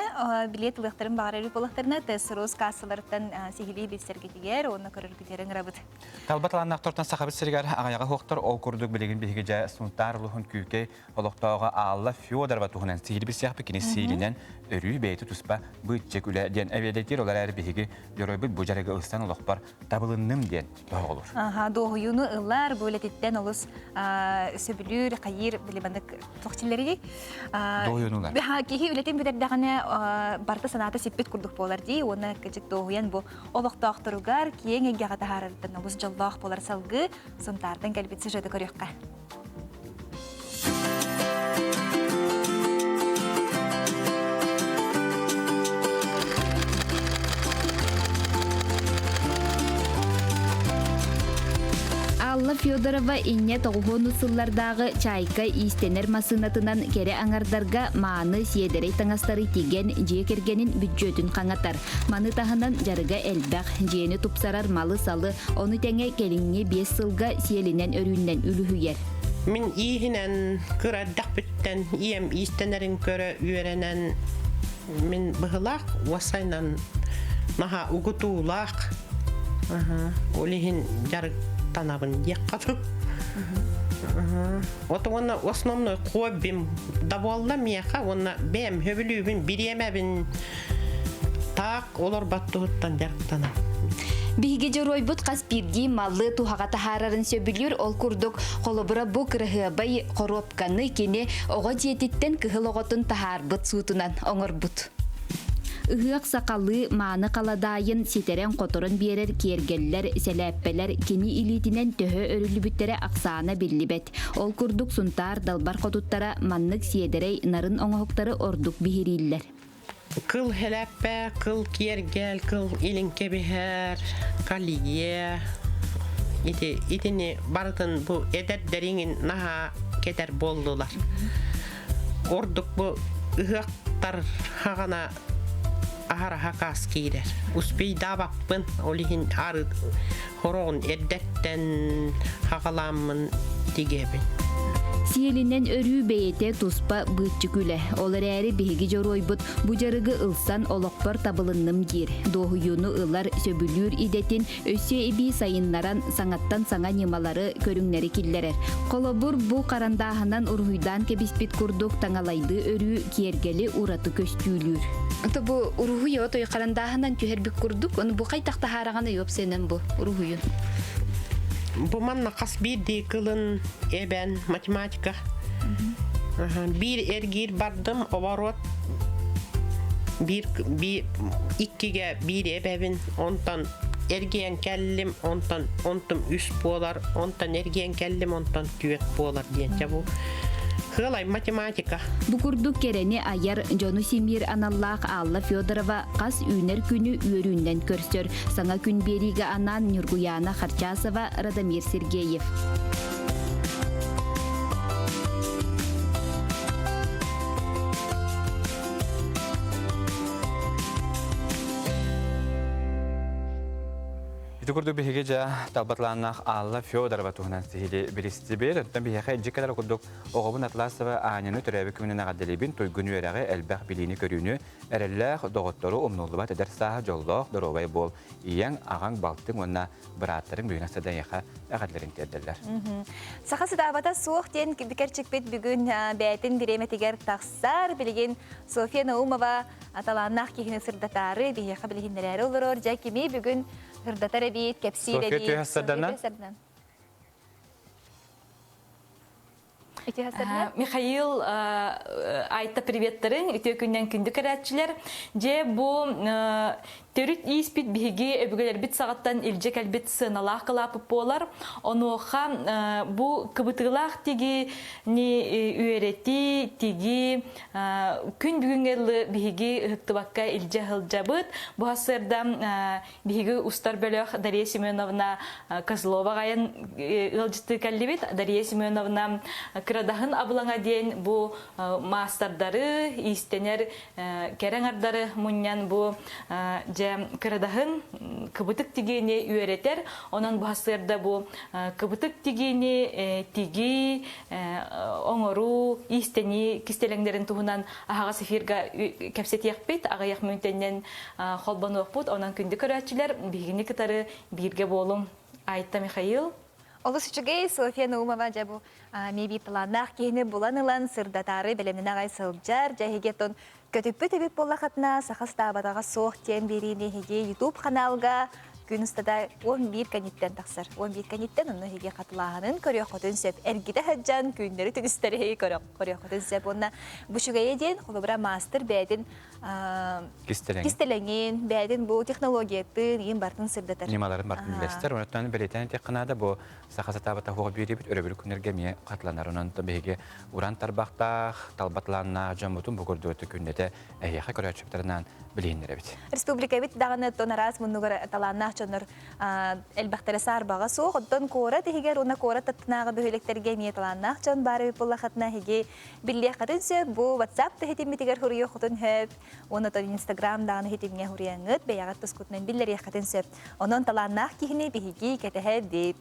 Speaker 1: bilet ılıqtırın bağırı bulaqtırına tesiruz kasılarıttan sihili bilsergetiger, onu körürgüterin rabıt.
Speaker 2: Talbatalanaq tortan saxabit serigar ağayağı hoqtar ol kurduk biligin bihigeja suntar luhun küke oloqtağa alla Fyodorova tuğunan sihili bir siyah bikini sihilinen örüy beyti tuspa bıçcek üle diyen evedetir olar er bihigi yorobit bujarega ıstan oloqpar tabılınım diyen doğu olur.
Speaker 1: Doğuyunu ıllar böyle titten oluz söbülür, kayır, bilemandık toqçilleri.
Speaker 2: тоғуянуулар.
Speaker 1: Кихи үлетен бүдердағаны барта санаты сеппет күрдік болар дей, оны кәжік тоғуян бұл олықтақтыругар кейін еңгеға тахарырдың бұз жыллақ болар салғы сымтардың кәлбетсі жөді көрекқа.
Speaker 10: Алла Федорова инне тоғуын ұсыллардағы чайка истенер масынатынан кере аңардарга мааны сиедерей таңастары тиген жие кергенін бюджетін қаңатар. Маны тағынан жарыга әлбәқ, жиені тупсарар малы салы, оны тәңе келіңне 5 сылға сиелінен өріннен үліхүйер.
Speaker 11: Мен иихинен кыраддақ бүттен, ием истенерін көрі үйеренен мен бұғылақ, уасайнан маға ұғытуылақ, олихин жарыг танабын яққатып. Вот он основной хоббим давалла мияқа, он бәм хөбілюбін биремәбін так олар баттығыттан жарықтана.
Speaker 10: Биһиге жоройбут қаспирги маллы тухаға тахарарын сөбілер ол күрдік қолыбыра бұ кіріғыбай қоропқаны кені оға жететтен кіғылоғытын тахарбыт суытынан оңырбыт. Ыһыак сақалы мааны қаладайын сетерен қоторын берер кергеллер, сәләппелер кені илитінен төхі өрілібіттері ақсаана білібет. Ол күрдік сұнтар далбар қотуттара маннық сиедерей нарын оңығықтары ордық бихириллер.
Speaker 11: Кыл хәләппә, кыл кергел, кыл илинке бихер, калие. Итini барытын бұ әдәрдеріңін наға кетер болдылар. Ордық бұ ыһықтар хағана ахара хакас кейдер. Успей дабаппын, олихин ары хорон әддәттен хағаламын дегебін.
Speaker 10: Сиелинен өрүү бейете туспа бытчы күле. Олар әрі беги жоройбут бу жарыгы ылсан олоқпар табылынным кир. Доғуюну ылар сөбүлүр идетин өсө эби сайыннаран саңаттан саңа немалары көрүңнери киллерер. Колобур бу карандахынан ургуйдан кебиспит курдук таңалайды өрүү кергели ураты көстүүлүр.
Speaker 12: Бу ургуй отой карандахынан түһербик курдук, оны бу кайтакта хараганы жоп сенен бу ургуйун.
Speaker 11: Бу манна қас бирди кылын эбен математика. Бир эргир бардым, оборот. Иккиге бир эбебин, онтан эрген келлим, онтан үс болар, онтан эрген келлим, онтан түйет болар дейінче бу. Хылай математика.
Speaker 10: Букурдук керени аяр Жону Семир аналлах Алла Федорова қас үйнер күні үйерүнден көрсөр. Саңа күн бериге анан Нюргуяна Харчасова, Радамир Сергеев.
Speaker 2: Итукурду биһиге жа талбатлааннах Алла Федорова туһунан сихили билистибер. Оттан биһиге жикалар курдук Оғобун Атласова Аняны төрәбі күнінен ағаделебин тойгүн үйерәғі әлбәқ билini көрүүнү әрелләқ доғыттары омнулубат эдер саға жоллоқ доровай бол. Ияң ағаң балтың онна бұраттарын бүгін астадан яқа ағадларын терділер.
Speaker 1: Сақа сыдабата суық ден бікерчікпет бүгін бәйтін биреметігер тақсар білген София Наумова аталаннақ кейіні сырдатары бейеқа білгендері олар жа кеме бүгін Гырдатар бит, кепсиле бит.
Speaker 2: София Тюхасардан.
Speaker 13: Михаил айта приветтерин, үтө күннен күндү керәтчилер. Же бу Төрүт испит биһиги өбүгөлөр бит сагаттан илжек албет сыналах кылапып болар. Онуха бу кыбытылах тиги ни үйрети тиги күн бүгүнгелли биһиги ыктыбакка илже хылжабыт. Бу асырда биһиги устар бөлөк Дарья Семеновна Козлова гайын ылжыты каллибит. Дарья Семеновна кырадахын абылаңа дейин бу мастардары, истенер кереңардары муннян бу кырадахын кыбытык тигени үйретер. Онан басырда бу кыбытык тигени тиги оңору истени кистелеңдерин туһунан ага сефирга кепсет якпет, ага як мүнтеннен холбан окпут. Онан күндү көрәчилер бигини кытары бирге болум айта Михаил.
Speaker 1: Олысычыгей София Наумова жабу меби планах кені буланылан сырдатары білімнен ағай сылджар жайгетон көтіппі төбек болақатына сақастабадаға соқ тен беріне хеге YouTube каналға күн устада 11 каниттен тақсар. 11 каниттен оны хеге қатылағанын көріқ қотын сөп. Әргіде хаджан күндері түністері хеге көріқ қотын сөп. Онна бұшығайы ден қолыбыра мастер бәдін кистелеңін, бәдін бұл технологияттың ең бартын сырдатар.
Speaker 2: Немаларын бартын білестер. Онаттан білетен тек қынады бұл сақасы табыта хоғы бүйрі біт өрі күнерге ме қатыланар. Онантан бәйге уран тарбақтақ, талбатыланна, жамбутын бұғырды өті күндеті әйеқі көрі өтшіптарынан білейіндері біт.
Speaker 1: Республика бит дағаны тонарас мұнығыр таланнақ жоныр әлбәқтері сарбаға соқ. Оттон кора тегер оны кора таттынағы бөхелектерге ме таланнақ жон бары бұлла қатына хеге біле қатын сөп. Бұл WhatsApp тегетім бітігер хұрия құтын хөп. Оны тон Instagram дағаны хетімге хұрияңыт бәяғат тұскутынан білдер еқатын сөп. Онын таланнақ кейіне бігеге кәтіхі деп.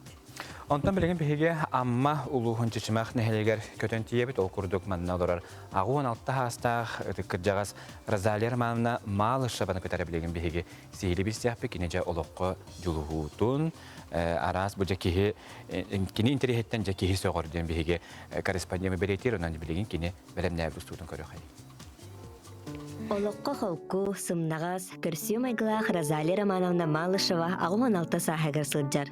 Speaker 2: Онтан білген бігеге амма ұлуғын чечімақ нәхелегер көтен тиебет ол күрдік манна оларар. Ағуын алтта хастақ үтіккір Розалия Романовна малы шабаны көтәрі білген бігеге сейлі бістияқпы кенеже олыққы жүлуғутун арас бұл жакихи кені интерехеттен жакихи соғырден бігеге корреспондемі беретер, онан білген кені бәрімнә бұстудың көрі қай.
Speaker 5: Олыққа қолку, сымнағас, көрсі майғылақ Розалия Романовна Малышева ағуан алты сахагар сылджар.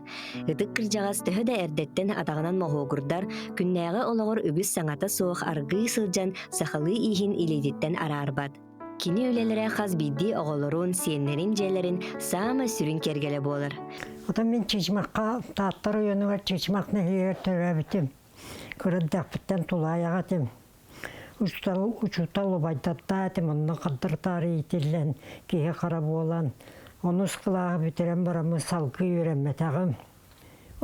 Speaker 5: Үтік кіржағас төхі әрдеттен атағынан моғуғырдар, күннәғы олығыр үбіс саңата соқ арғы сылджан сақылы ихин иледеттен арарбад. Кені өлелері қаз бейді оғылырын, сиенлерін жерлерін сама сүрін кергелі болыр.
Speaker 14: Одан мен чечмаққа таттар ойыны бар чечмақны хейер төрәбітім. Көрілдәк біттен тулаяғатым. Учутал байдатта атым, онны қаддыртары итілен, кейі қарап olan. Оны ұсқылағы бітерен барамы салқы үйренметағым.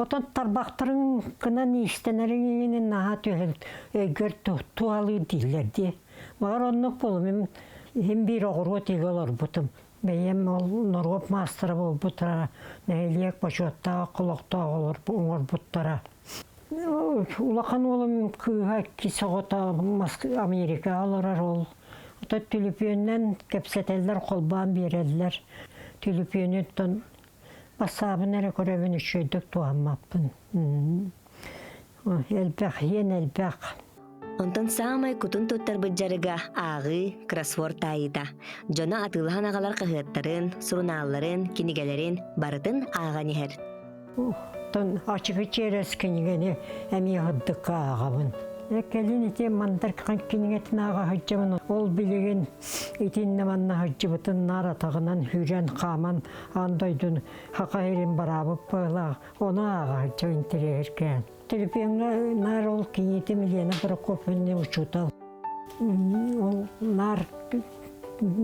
Speaker 14: Отан тарбақтырын кынан иштенеріңінен наға төхіл өйгер туалы дейлерді. Мағар оннық болым, hem bir oğru tegel бұтым. Бәйем ол нұрғып мастыры бол бұтыра, нәйлек башуатта құлақта олар бұттара. Улақан олым күйға кисоғыта Америка алырар ол. Ота түліпеннен кәпсетелдер қолбан берелдер. Түліпеннен басабын әрі көребін үшөйдік туамаппын. Әлбәқ, ен әлбәқ.
Speaker 5: Онтон самай кутун туттар бұджарыға ағы кроссворд айыда. Жона атылған ағалар қығыттарын, сұруналарын, кенігелерін барытын аға нехер.
Speaker 14: Açığı çeyreskini gene emi hıddıkka ağabın. Kelin iti mandar kingetin ağa hıccımın. Ol bilgin itinne manna hıccıbıtın nar atağından hüren qaman andaydın haka herin barabıp bağla. Onu ağa hıccıbın tirerken. Telefonla nar ol kinyeti milyene bırak kopünne uçutal. Nar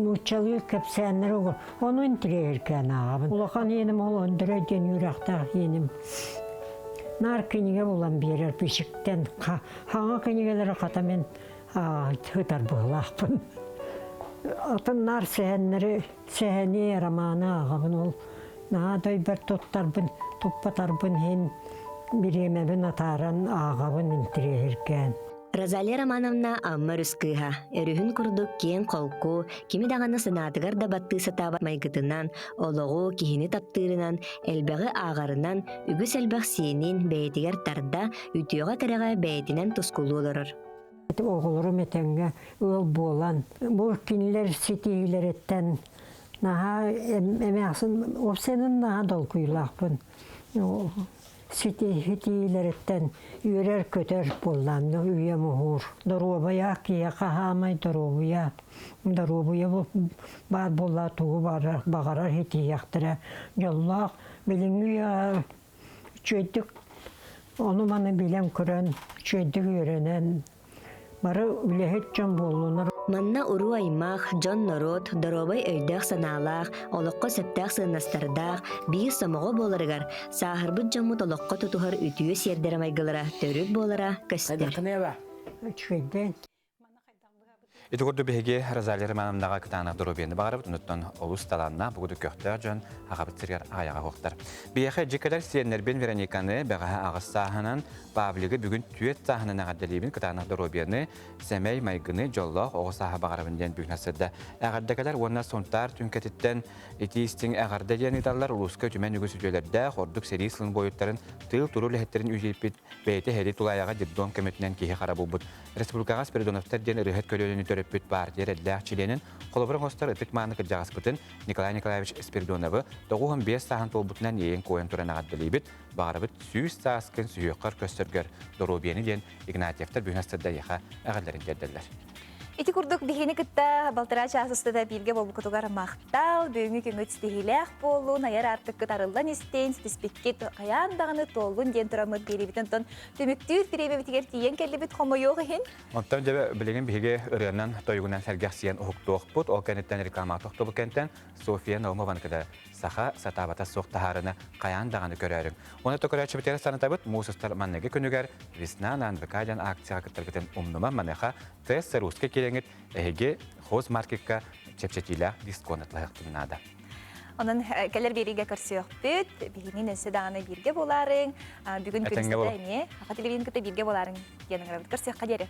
Speaker 14: uçalıyor kepsenler olur. Onu intirerken ağabın. Ulakan yenim ol öndüreden yürekta yenim. Nar kinige bulan birer pişikten. Hana kinigelere katamen hıtar bağlaqpın. Atın nar seheni yaramanı ağabın ol. Naha döyber tuttarbın, tuppatarbın hen biremebin ataran ağabın intirerken.
Speaker 5: Розалия Романовна аммар үскыха. Өрүхүн курдук кен колку, кими даганы сынатыгар да батты сатаба майгытынан, олоғу кихини таптырынан, элбәғы ағарынан, үгіс элбәқ сиенин бәйтигер тарда үтіоға кәріға бәйтінен тұскулу олырыр.
Speaker 14: Оғылырым етенге өл болан. Бұл кинлер сетейлереттен наға әмәқсын, опсенін наға дол күйлақпын. Сетейлереттен үйрер көтер болан, үйе мұғыр. Дорубая кие қағамай дорубая. Дорубая бар бола туғы бағарар хети яқтыра. Жоллақ білін үйе чөйдік. Оны маны білем көрен, чөйдік үйренен. Бары үлехет жон болуыныр.
Speaker 5: Манна уру аймақ, жон народ, доробай өйдәқ саналақ, олыққа сөптәқ сынастардақ, бейі самығы боларығар, сағырбыт жамут олыққа тұтығыр үтіе сердері майғылыра, төрік болара, көстер.
Speaker 2: Ити көрді беге Розалия Романовнаға кітанақ дұрубенді бағарып, ұныттан олыс таланна бұғыды көқтер жон ағабыттыргер аяға қоқтар. Бейеқі жекелер сиенлербен Верониканы бәғаға ағыз сағынан бабылығы бүгін түйет сағынан ағадделейбін кітанақ дұрубені сәмей майгыны жоллақ оғы саға бағарабынден бүгін асырды. Әғардекелер онына сонтар түнкетіттен етейістің әғардеген италар ұлысқа түмен үгі сүлелерді қордық сери сылын бойыттарын тыл тұру ләхеттерін үйжейпет бәйті хәді тулаяға деддон көметінен кейі қара бұлбұд. Республикаға Спиридоновтар ден үрігет көлеліні көрөппүт бар дерелләх чиленин Холобрын хостар ытык мааны кыржагаспытын Николай Николаевич Спиридоновы 95 сахан толбутунан эйин коен туранагат билибит, багарыбыт 100 сааскын сүйөккар көстөргөр Доробияны ден Игнатьевтар бүгінастырда яха әғаларын дерделер.
Speaker 1: Ити курдук бихини кытта балтыра часыстыда бирге болбу кутугар мактал, бүгүнкү күнгөт стихилях болу, наяр артык кытарылдан истейн, стиспеккет каяндагыны толун ден турамыт берибитен тон төмөктүр пиребебитигер тиен келлибит хомо yok ихин.
Speaker 2: Онтан жабы билеген биге ырыянан тойгунан сәргәхсиян ухуктуохпут, ол кәнеттен рекламатоқты бұл кәнттен София Наумованкада саха сатабата соқтахарына каяндагыны көрәрің. Оны токөрәчі бітері санатабыт мусустар маннеге күнігер весна нанвыкайдан акцияға кыттыргытын умнума манеха тесс руске келеңет әйге хоз маркетка чепчетилях дисконетлайықтыннада.
Speaker 1: Onun keller biriga körсөк бүт, бигинин өсө даганы бирге боларың, бүгүн күнүстө эме, ака телевизион кете бирге боларың дегенге көрсөк кадере.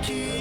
Speaker 15: Ki